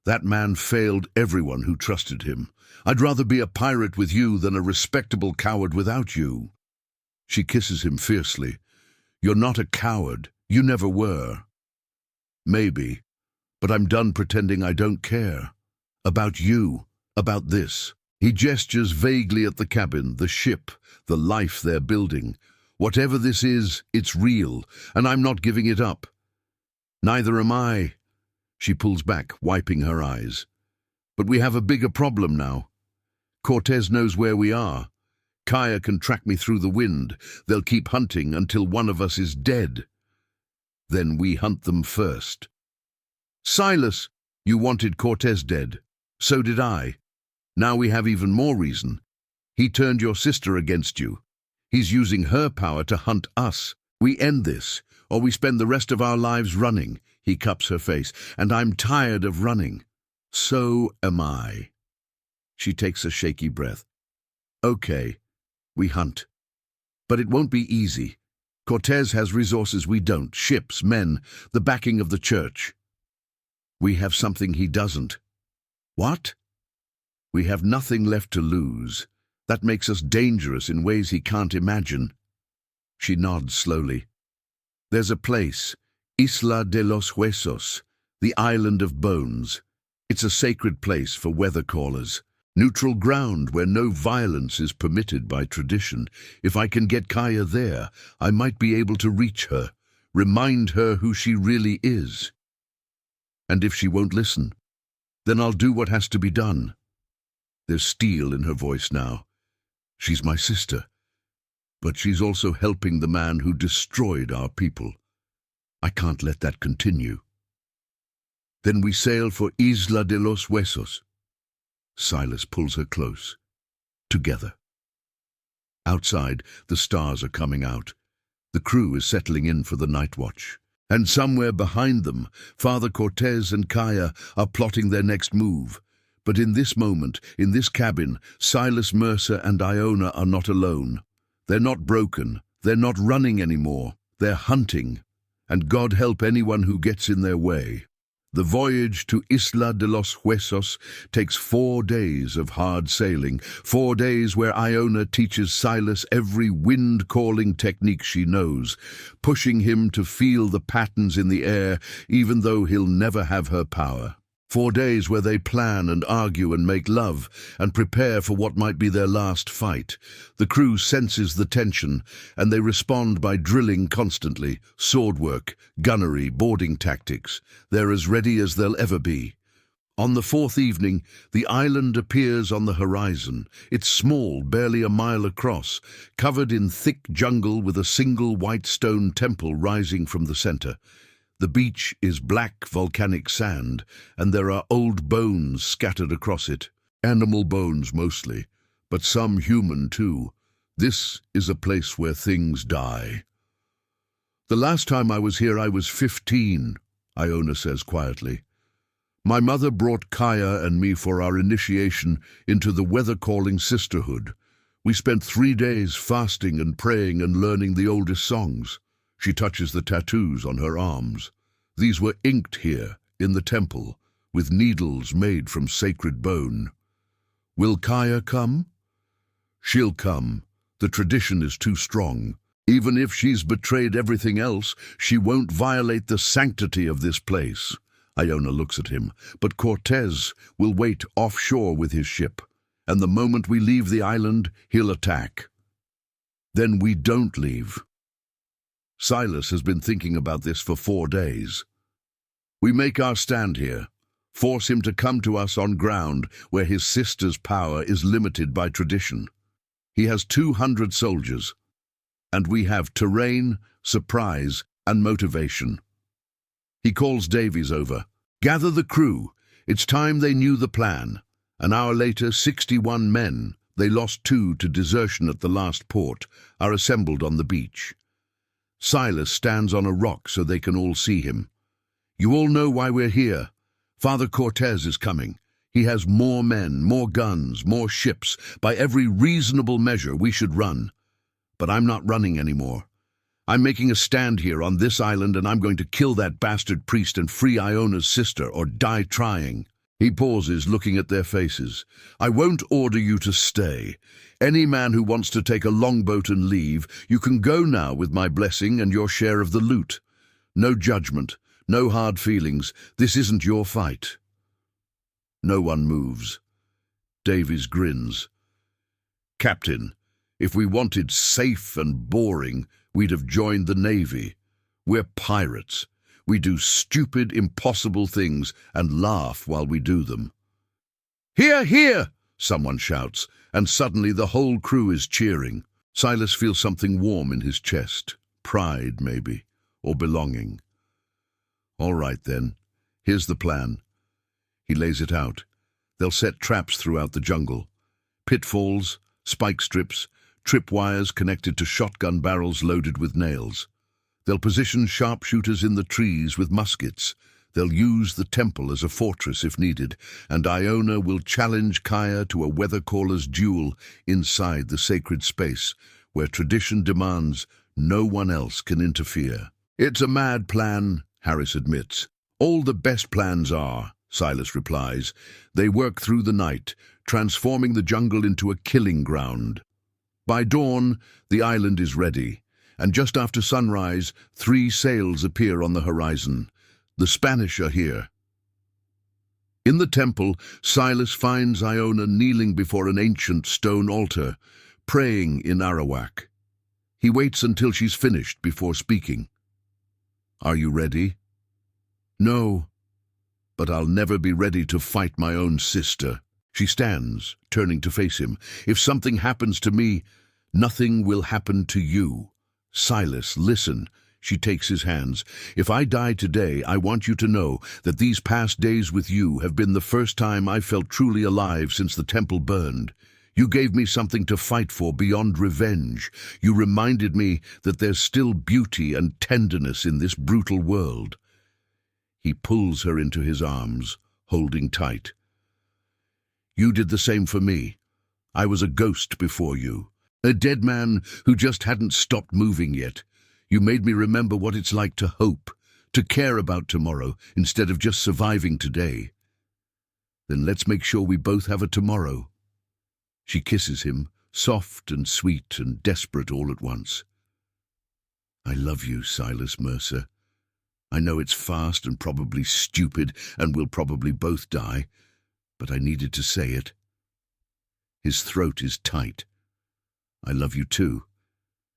That man failed everyone who trusted him. I'd rather be a pirate with you than a respectable coward without you. She kisses him fiercely. You're not a coward. You never were. Maybe, but I'm done pretending I don't care. About you, about this. He gestures vaguely at the cabin, the ship, the life they're building. Whatever this is, it's real, and I'm not giving it up. Neither am I. She pulls back, wiping her eyes. But we have a bigger problem now. Cortez knows where we are. Kaya can track me through the wind. They'll keep hunting until one of us is dead. Then we hunt them first. Silas, you wanted Cortez dead. So did I. Now we have even more reason. He turned your sister against you. He's using her power to hunt us. We end this, or we spend the rest of our lives running. He cups her face. And I'm tired of running. So am I. She takes a shaky breath. Okay, we hunt. But it won't be easy. Cortez has resources we don't, ships, men, the backing of the church. We have something he doesn't. What? We have nothing left to lose. That makes us dangerous in ways he can't imagine. She nods slowly. There's a place, Isla de los Huesos, the Island of Bones. It's a sacred place for weather callers. Neutral ground where no violence is permitted by tradition. If I can get Kaya there, I might be able to reach her, remind her who she really is. And if she won't listen, then I'll do what has to be done. There's steel in her voice now. She's my sister, but she's also helping the man who destroyed our people. I can't let that continue. Then we sail for Isla de los Huesos. Silas pulls her close. Together. Outside, the stars are coming out. The crew is settling in for the night watch. And somewhere behind them, Father Cortez and Kaya are plotting their next move. But in this moment, in this cabin, Silas Mercer and Iona are not alone. They're not broken. They're not running anymore. They're hunting. And God help anyone who gets in their way. The voyage to Isla de los Huesos takes 4 days of hard sailing, 4 days where Iona teaches Silas every wind-calling technique she knows, pushing him to feel the patterns in the air even though he'll never have her power. 4 days where they plan and argue and make love and prepare for what might be their last fight. The crew senses the tension and they respond by drilling constantly, sword work, gunnery, boarding tactics. They're as ready as they'll ever be. On the 4th evening, the island appears on the horizon. It's small, barely a mile across, covered in thick jungle with a single white stone temple rising from the center. The beach is black volcanic sand, and there are old bones scattered across it. Animal bones mostly, but some human too. This is a place where things die. The last time I was here I was 15, Iona says quietly. My mother brought Kaya and me for our initiation into the weather-calling sisterhood. We spent 3 days fasting and praying and learning the oldest songs. She touches the tattoos on her arms. These were inked here, in the temple, with needles made from sacred bone. Will Kaya come? She'll come. The tradition is too strong. Even if she's betrayed everything else, she won't violate the sanctity of this place. Iona looks at him, but Cortez will wait offshore with his ship, and the moment we leave the island, he'll attack. Then we don't leave. Silas has been thinking about this for 4 days. We make our stand here, force him to come to us on ground where his sister's power is limited by tradition. He has 200 soldiers, and we have terrain, surprise, and motivation. He calls Davies over. Gather the crew. It's time they knew the plan. An hour later, 61 men, they lost 2 to desertion at the last port, are assembled on the beach. Silas stands on a rock so they can all see him. You all know why we're here. Father Cortez is coming. He has more men, more guns, more ships. By every reasonable measure, we should run. But I'm not running anymore. I'm making a stand here on this island, and I'm going to kill that bastard priest and free Iona's sister, or die trying. He pauses, looking at their faces. I won't order you to stay. Any man who wants to take a longboat and leave, you can go now with my blessing and your share of the loot. No judgment, no hard feelings. This isn't your fight. No one moves. Davies grins. Captain, if we wanted safe and boring, we'd have joined the Navy. We're pirates. We do stupid, impossible things and laugh while we do them. Hear, hear! Someone shouts, and suddenly the whole crew is cheering. Silas feels something warm in his chest. Pride, maybe, or belonging. All right, then. Here's the plan. He lays it out. They'll set traps throughout the jungle. Pitfalls, spike strips, tripwires connected to shotgun barrels loaded with nails. They'll position sharpshooters in the trees with muskets. They'll use the temple as a fortress if needed, and Iona will challenge Kaya to a weather-caller's duel inside the sacred space, where tradition demands no one else can interfere. It's a mad plan, Harris admits. All the best plans are, Silas replies. They work through the night, transforming the jungle into a killing ground. By dawn, the island is ready, and just after sunrise, 3 sails appear on the horizon. The Spanish are here. In the temple, Silas finds Iona kneeling before an ancient stone altar, praying in Arawak. He waits until she's finished before speaking. Are you ready? No, but I'll never be ready to fight my own sister. She stands, turning to face him. If something happens to me, nothing will happen to you. Silas, listen. She takes his hands. If I die today, I want you to know that these past days with you have been the first time I felt truly alive since the temple burned. You gave me something to fight for beyond revenge. You reminded me that there's still beauty and tenderness in this brutal world. He pulls her into his arms, holding tight. You did the same for me. I was a ghost before you, a dead man who just hadn't stopped moving yet. You made me remember what it's like to hope, to care about tomorrow instead of just surviving today. Then let's make sure we both have a tomorrow. She kisses him, soft and sweet and desperate all at once. I love you, Silas Mercer. I know it's fast and probably stupid, and we'll probably both die, but I needed to say it. His throat is tight. I love you too.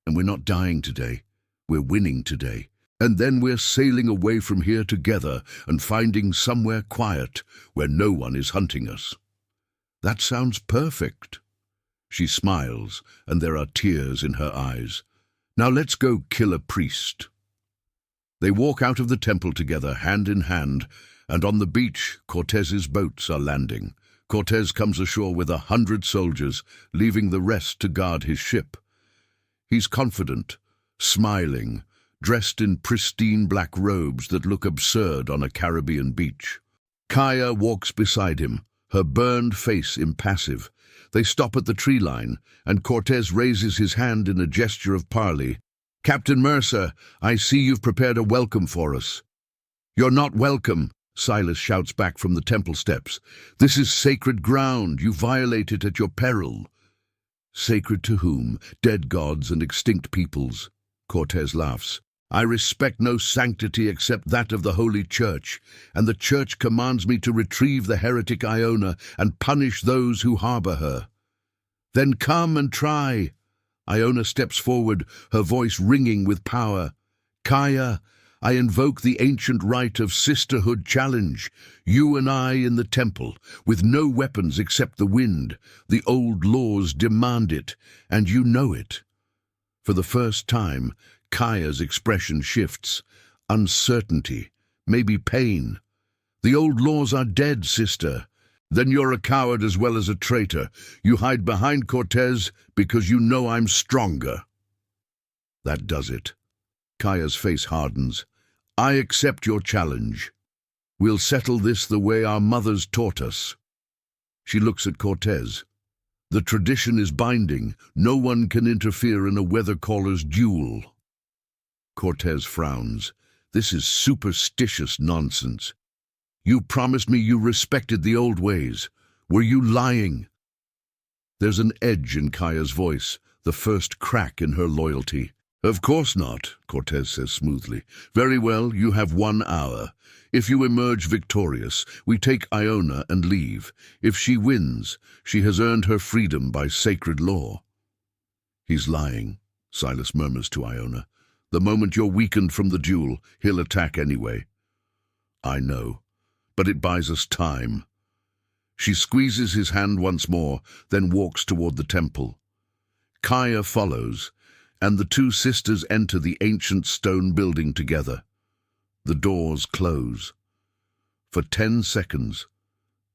And we're not dying today. We're winning today. And then we're sailing away from here together and finding somewhere quiet where no one is hunting us. That sounds perfect. She smiles, and there are tears in her eyes. Now let's go kill a priest. They walk out of the temple together, hand in hand, and on the beach, Cortez's boats are landing. Cortez comes ashore with 100 soldiers, leaving the rest to guard his ship. He's confident, smiling, dressed in pristine black robes that look absurd on a Caribbean beach. Kaya walks beside him, her burned face impassive. They stop at the tree line, and Cortez raises his hand in a gesture of parley. "Captain Mercer, I see you've prepared a welcome for us." "You're not welcome," Silas shouts back from the temple steps. "This is sacred ground. You violate it at your peril." "Sacred to whom? Dead gods and extinct peoples." Cortez laughs. "I respect no sanctity except that of the Holy Church, and the Church commands me to retrieve the heretic Iona and punish those who harbor her." "Then come and try." Iona steps forward, her voice ringing with power. "Kaya, I invoke the ancient right of sisterhood challenge. You and I in the temple, with no weapons except the wind. The old laws demand it, and you know it." For the first time, Kaya's expression shifts. Uncertainty, maybe pain. "The old laws are dead, sister." "Then you're a coward as well as a traitor. You hide behind Cortez because you know I'm stronger." That does it. Kaya's face hardens. "I accept your challenge. We'll settle this the way our mothers taught us." She looks at Cortez. "The tradition is binding. No one can interfere in a weather-caller's duel." Cortez frowns. "This is superstitious nonsense. You promised me you respected the old ways. Were you lying?" There's an edge in Kaya's voice, the first crack in her loyalty. "Of course not," Cortez says smoothly. "Very well, you have 1 hour. If you emerge victorious, we take Iona and leave. If she wins, she has earned her freedom by sacred law." "He's lying," Silas murmurs to Iona. "The moment you're weakened from the duel, he'll attack anyway." "I know, but it buys us time." She squeezes his hand once more, then walks toward the temple. Kaya follows, and the two sisters enter the ancient stone building together. The doors close. For 10 seconds,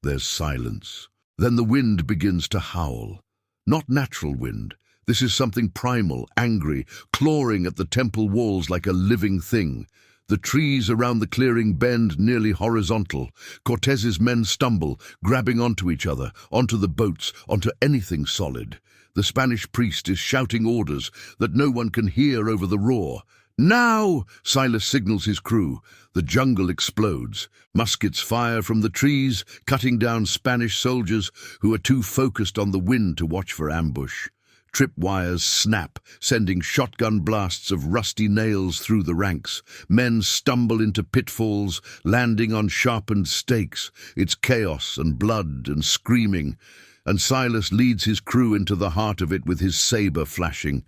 there's silence. Then the wind begins to howl. Not natural wind. This is something primal, angry, clawing at the temple walls like a living thing. The trees around the clearing bend nearly horizontal. Cortez's men stumble, grabbing onto each other, onto the boats, onto anything solid. The Spanish priest is shouting orders that no one can hear over the roar. "Now!" Silas signals his crew. The jungle explodes. Muskets fire from the trees, cutting down Spanish soldiers who are too focused on the wind to watch for ambush. Tripwires snap, sending shotgun blasts of rusty nails through the ranks. Men stumble into pitfalls, landing on sharpened stakes. It's chaos and blood and screaming, and Silas leads his crew into the heart of it with his saber flashing.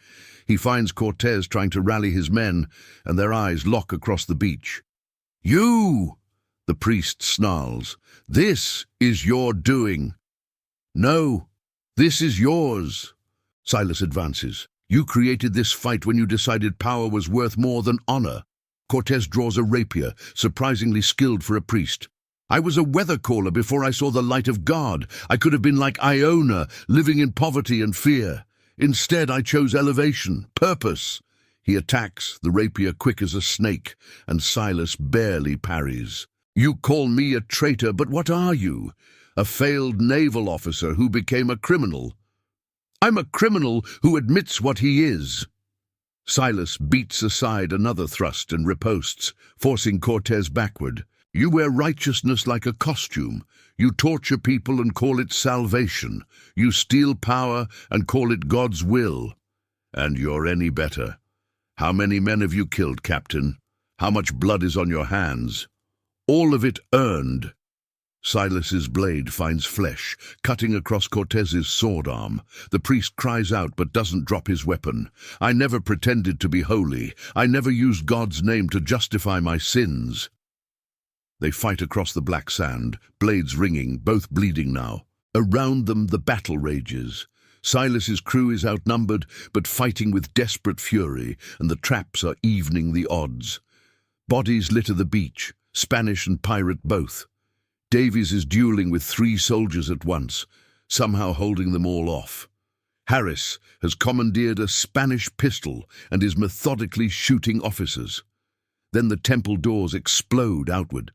He finds Cortez trying to rally his men, and their eyes lock across the beach. "You!" the priest snarls. "This is your doing." "No, this is yours." Silas advances. "You created this fight when you decided power was worth more than honor." Cortez draws a rapier, surprisingly skilled for a priest. "I was a weather caller before I saw the light of God. I could have been like Iona, living in poverty and fear. Instead, I chose elevation, purpose." He attacks, the rapier quick as a snake, and Silas barely parries. "You call me a traitor, but what are you? A failed naval officer who became a criminal." "I'm a criminal who admits what he is." Silas beats aside another thrust and riposts, forcing Cortez backward. "You wear righteousness like a costume. You torture people and call it salvation. You steal power and call it God's will. And you're any better. How many men have you killed, Captain? How much blood is on your hands? All of it earned." Silas's blade finds flesh, cutting across Cortez's sword arm. The priest cries out but doesn't drop his weapon. "I never pretended to be holy. I never used God's name to justify my sins." They fight across the black sand, blades ringing, both bleeding now. Around them the battle rages. Silas's crew is outnumbered, but fighting with desperate fury, and the traps are evening the odds. Bodies litter the beach, Spanish and pirate both. Davies is dueling with 3 soldiers at once, somehow holding them all off. Harris has commandeered a Spanish pistol and is methodically shooting officers. Then the temple doors explode outward.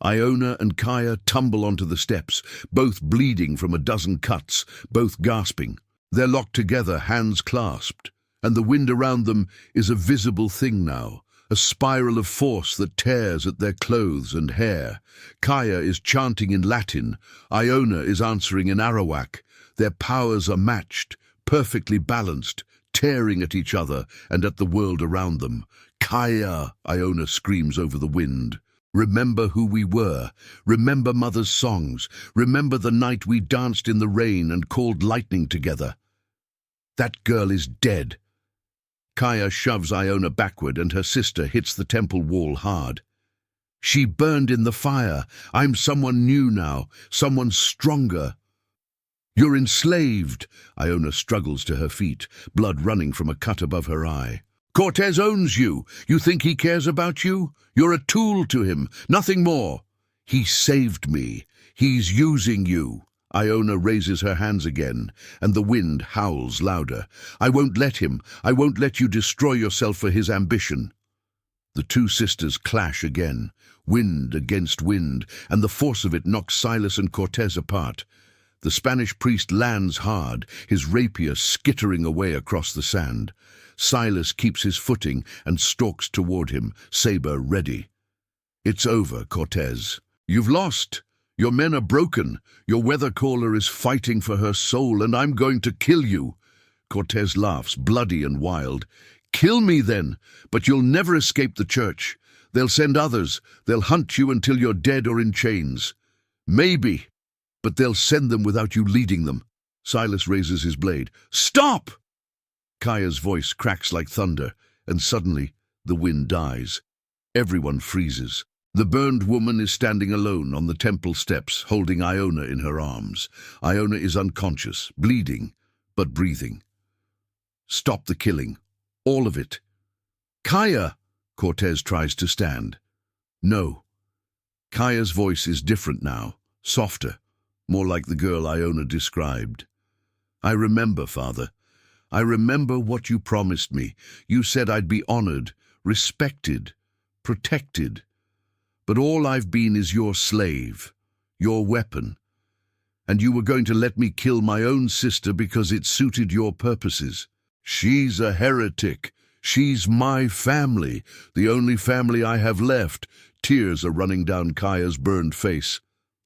Iona and Kaya tumble onto the steps, both bleeding from a dozen cuts, both gasping. They're locked together, hands clasped, and the wind around them is a visible thing now, a spiral of force that tears at their clothes and hair. Kaya is chanting in Latin. Iona is answering in Arawak. Their powers are matched, perfectly balanced, tearing at each other and at the world around them. Kaya, Iona screams over the wind. Remember who we were. Remember Mother's songs. Remember the night we danced in the rain and called lightning together. That girl is dead. Kaya shoves Iona backward and her sister hits the temple wall hard. She burned in the fire. I'm someone new now, someone stronger. You're enslaved. Iona struggles to her feet, blood running from a cut above her eye. Cortez owns you. You think he cares about you? You're a tool to him, nothing more. He saved me. He's using you. Iona raises her hands again, and the wind howls louder. I won't let him. I won't let you destroy yourself for his ambition. The two sisters clash again, wind against wind, and the force of it knocks Silas and Cortez apart. The Spanish priest lands hard, his rapier skittering away across the sand. Silas keeps his footing and stalks toward him, saber ready. It's over, Cortez. You've lost. Your men are broken. Your weather caller is fighting for her soul, and I'm going to kill you. Cortez laughs, bloody and wild. Kill me then, but you'll never escape the church. They'll send others. They'll hunt you until you're dead or in chains. Maybe, but they'll send them without you leading them. Silas raises his blade. Stop! Kaya's voice cracks like thunder, and suddenly the wind dies. Everyone freezes. The burned woman is standing alone on the temple steps, holding Iona in her arms. Iona is unconscious, bleeding, but breathing. Stop the killing. All of it. Kaya! Cortez tries to stand. No. Kaya's voice is different now, softer, more like the girl Iona described. I remember, Father. I remember what you promised me. You said I'd be honored, respected, protected. But all I've been is your slave, your weapon. And you were going to let me kill my own sister because it suited your purposes. She's a heretic. She's my family, the only family I have left. Tears are running down Kaya's burned face.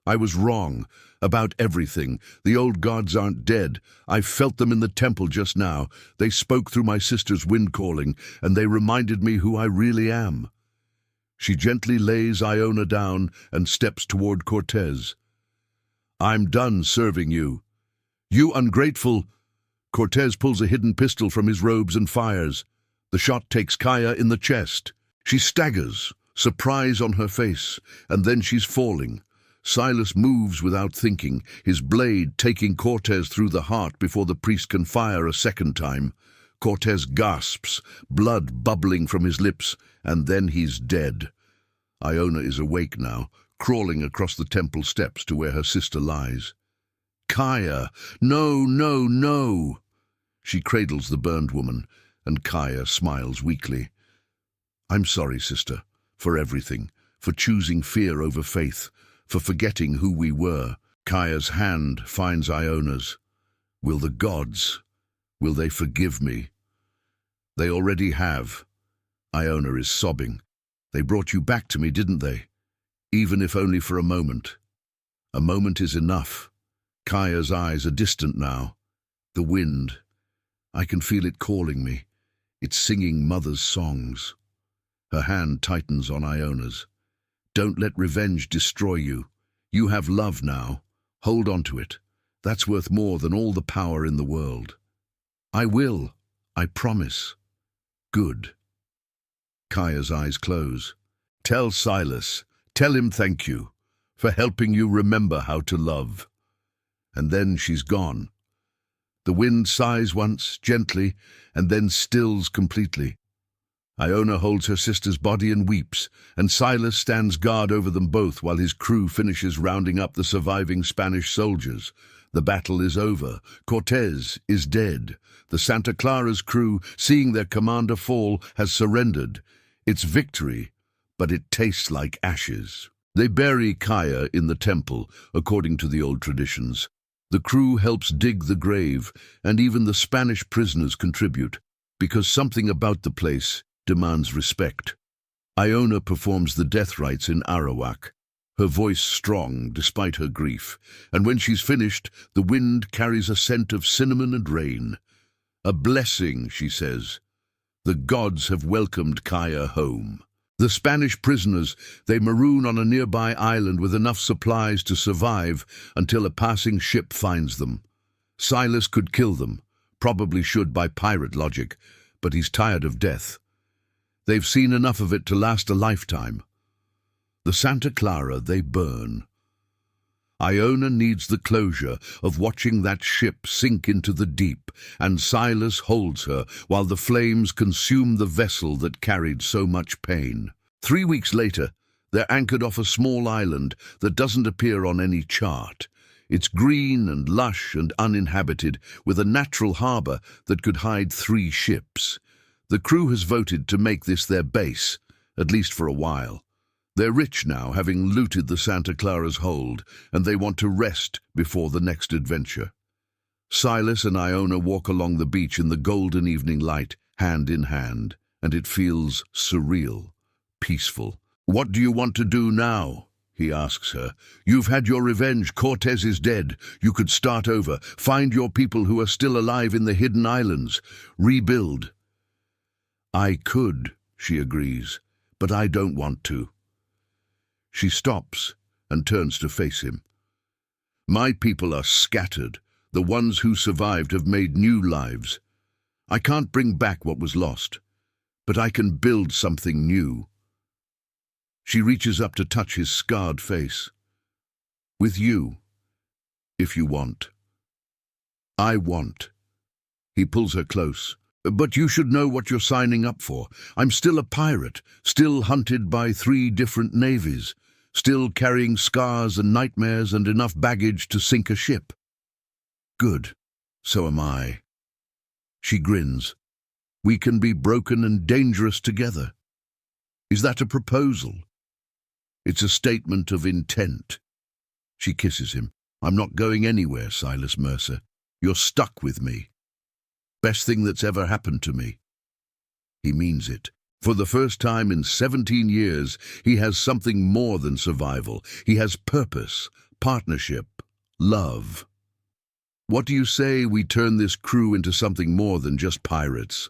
I was wrong about everything. The old gods aren't dead. I felt them in the temple just now. They spoke through my sister's wind calling, and they reminded me who I really am. She gently lays Iona down and steps toward Cortez. I'm done serving you. You ungrateful... Cortez pulls a hidden pistol from his robes and fires. The shot takes Kaya in the chest. She staggers, surprise on her face, and then she's falling. Silas moves without thinking, his blade taking Cortez through the heart before the priest can fire a second time. Cortez gasps, blood bubbling from his lips, and then he's dead. Iona is awake now, crawling across the temple steps to where her sister lies. Kaya! No, no, no! She cradles the burned woman, and Kaya smiles weakly. I'm sorry, sister, for everything, for choosing fear over faith, for forgetting who we were. Kaya's hand finds Iona's. Will the gods, will they forgive me? They already have. Iona is sobbing. They brought you back to me, didn't they? Even if only for a moment. A moment is enough. Kaya's eyes are distant now. The wind. I can feel it calling me. It's singing Mother's songs. Her hand tightens on Iona's. Don't let revenge destroy you. You have love now. Hold on to it. That's worth more than all the power in the world. I will. I promise. Good. Kaya's eyes close. Tell Silas. Tell him thank you for helping you remember how to love. And then she's gone. The wind sighs once, gently, and then stills completely. Iona holds her sister's body and weeps, and Silas stands guard over them both while his crew finishes rounding up the surviving Spanish soldiers. The battle is over. Cortez is dead. The Santa Clara's crew, seeing their commander fall, has surrendered. It's victory, but it tastes like ashes. They bury Kaya in the temple, according to the old traditions. The crew helps dig the grave, and even the Spanish prisoners contribute, because something about the place demands respect. Iona performs the death rites in Arawak, her voice strong despite her grief, and when she's finished, the wind carries a scent of cinnamon and rain. A blessing, she says. The gods have welcomed Kaya home. The Spanish prisoners, they maroon on a nearby island with enough supplies to survive until a passing ship finds them. Silas could kill them, probably should by pirate logic, but he's tired of death. They've seen enough of it to last a lifetime. The Santa Clara they burn. Iona needs the closure of watching that ship sink into the deep, and Silas holds her while the flames consume the vessel that carried so much pain. 3 weeks later, they're anchored off a small island that doesn't appear on any chart. It's green and lush and uninhabited, with a natural harbour that could hide 3 ships. The crew has voted to make this their base, at least for a while. They're rich now, having looted the Santa Clara's hold, and they want to rest before the next adventure. Silas and Iona walk along the beach in the golden evening light, hand in hand, and it feels surreal, peaceful. "What do you want to do now?" he asks her. "You've had your revenge. Cortez is dead. You could start over, find your people who are still alive in the hidden islands, rebuild." "I could," she agrees, "but I don't want to." She stops and turns to face him. "My people are scattered. The ones who survived have made new lives. I can't bring back what was lost, but I can build something new." She reaches up to touch his scarred face. "With you, if you want." "I want." He pulls her close. "But you should know what you're signing up for. I'm still a pirate, still hunted by 3 different navies, still carrying scars and nightmares and enough baggage to sink a ship." "Good. So am I." She grins. "We can be broken and dangerous together." Is that a proposal? It's a statement of intent. She kisses him. "I'm not going anywhere, Silas Mercer. You're stuck with me. Best thing that's ever happened to me." He means it. For the first time in 17 years, he has something more than survival. He has purpose, partnership, love. "What do you say we turn this crew into something more than just pirates?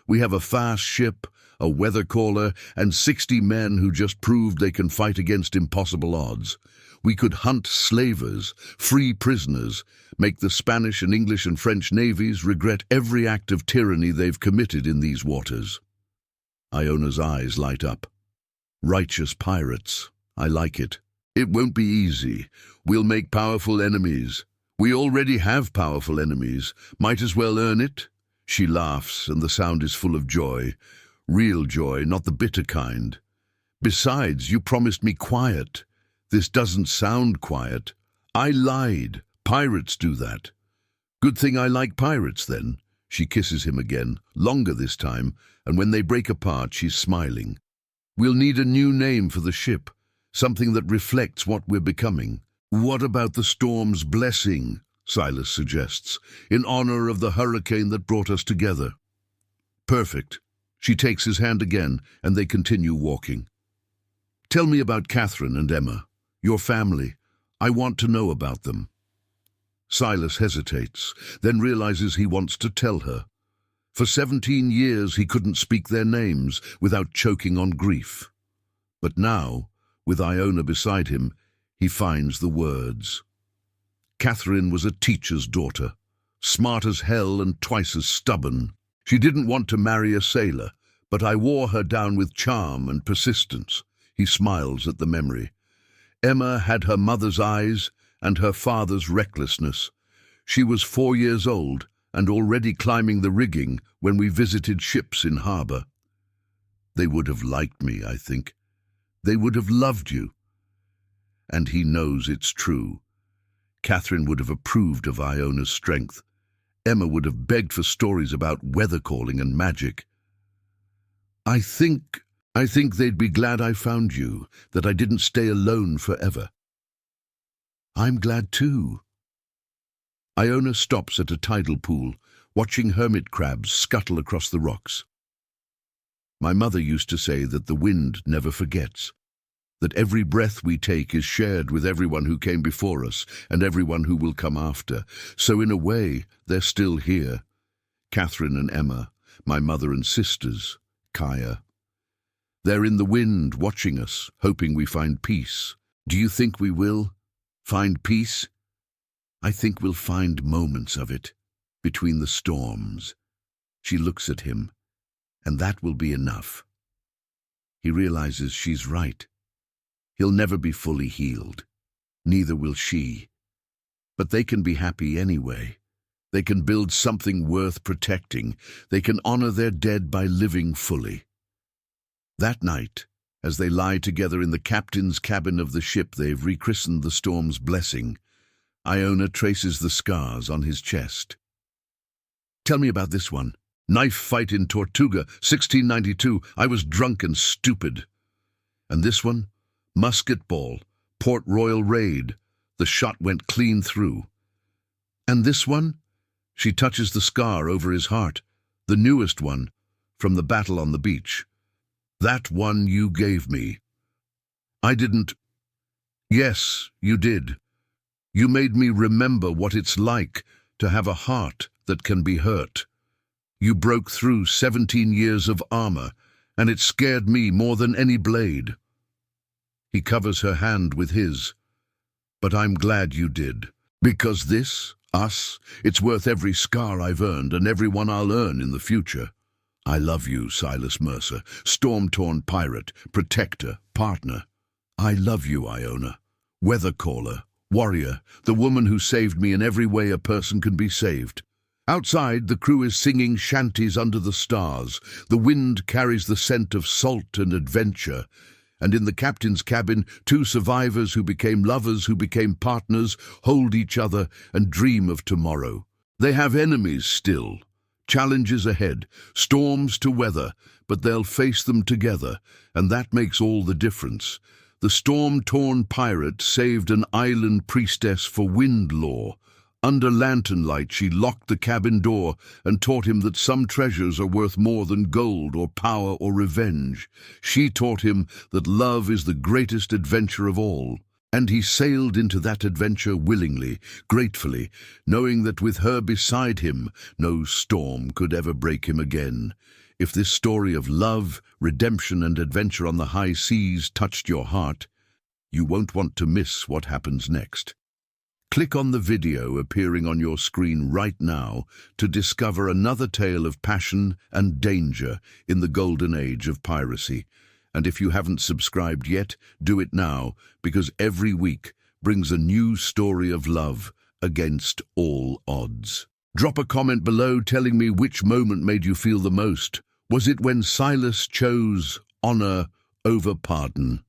We have a fast ship, a weather caller, and 60 men who just proved they can fight against impossible odds. We could hunt slavers, free prisoners, make the Spanish and English and French navies regret every act of tyranny they've committed in these waters." Iona's eyes light up. "Righteous pirates. I like it. It won't be easy. We'll make powerful enemies. We already have powerful enemies. Might as well earn it." She laughs, and the sound is full of joy. Real joy, not the bitter kind. "Besides, you promised me quiet. This doesn't sound quiet. I lied. Pirates do that." "Good thing I like pirates, then." She kisses him again, longer this time, and when they break apart, she's smiling. "We'll need a new name for the ship, something that reflects what we're becoming." "What about the storm's blessing?" Silas suggests, "in honor of the hurricane that brought us together." "Perfect." She takes his hand again, and they continue walking. "Tell me about Catherine and Emma, your family. I want to know about them." Silas hesitates, then realizes he wants to tell her. For 17 years he couldn't speak their names without choking on grief. But now, with Iona beside him, he finds the words. Catherine was a teacher's daughter, smart as hell and twice as stubborn. She didn't want to marry a sailor, but I wore her down with charm and persistence. He smiles at the memory. Emma had her mother's eyes and her father's recklessness. She was 4 years old and already climbing the rigging when we visited ships in harbour. They would have liked me, I think. They would have loved you. And he knows it's true. Catherine would have approved of Iona's strength. Emma would have begged for stories about weather calling and magic. I think they'd be glad I found you, that I didn't stay alone forever. I'm glad too. Iona stops at a tidal pool, watching hermit crabs scuttle across the rocks. My mother used to say that the wind never forgets, that every breath we take is shared with everyone who came before us and everyone who will come after. So in a way, they're still here. Catherine and Emma, my mother and sisters, Kaya. They're in the wind, watching us, hoping we find peace. Do you think we will find peace? I think we'll find moments of it, between the storms. She looks at him, and that will be enough. He realizes she's right. He'll never be fully healed. Neither will she. But they can be happy anyway. They can build something worth protecting. They can honor their dead by living fully. That night, as they lie together in the captain's cabin of the ship they've rechristened the Storm's Blessing, Iona traces the scars on his chest. Tell me about this one. Knife fight in Tortuga, 1692. I was drunk and stupid. And this one? Musket ball, Port Royal raid. The shot went clean through. And this one? She touches the scar over his heart. The newest one, from the battle on the beach. That one you gave me. I didn't. Yes, you did. You made me remember what it's like to have a heart that can be hurt. You broke through 17 years of armor, and it scared me more than any blade. He covers her hand with his. But I'm glad you did. Because this, us, it's worth every scar I've earned and every one I'll earn in the future. I love you, Silas Mercer, storm-torn pirate, protector, partner. I love you, Iona, weather caller, warrior, the woman who saved me in every way a person can be saved. Outside, the crew is singing shanties under the stars. The wind carries the scent of salt and adventure. And in the captain's cabin, two survivors who became lovers, who became partners, hold each other and dream of tomorrow. They have enemies still. Challenges ahead, storms to weather, but they'll face them together, and that makes all the difference. The storm-torn pirate saved an island priestess for wind law. Under lantern light, she locked the cabin door and taught him that some treasures are worth more than gold or power or revenge. She taught him that love is the greatest adventure of all. And he sailed into that adventure willingly, gratefully, knowing that with her beside him, no storm could ever break him again. If this story of love, redemption, and adventure on the high seas touched your heart, you won't want to miss what happens next. Click on the video appearing on your screen right now to discover another tale of passion and danger in the golden age of piracy. And if you haven't subscribed yet, do it now, because every week brings a new story of love against all odds. Drop a comment below telling me which moment made you feel the most. Was it when Silas chose honor over pardon?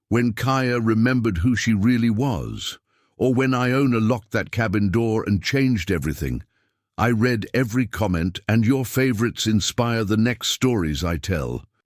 When Kaya remembered who she really was? Or when Iona locked that cabin door and changed everything? I read every comment, and your favorites inspire the next stories I tell.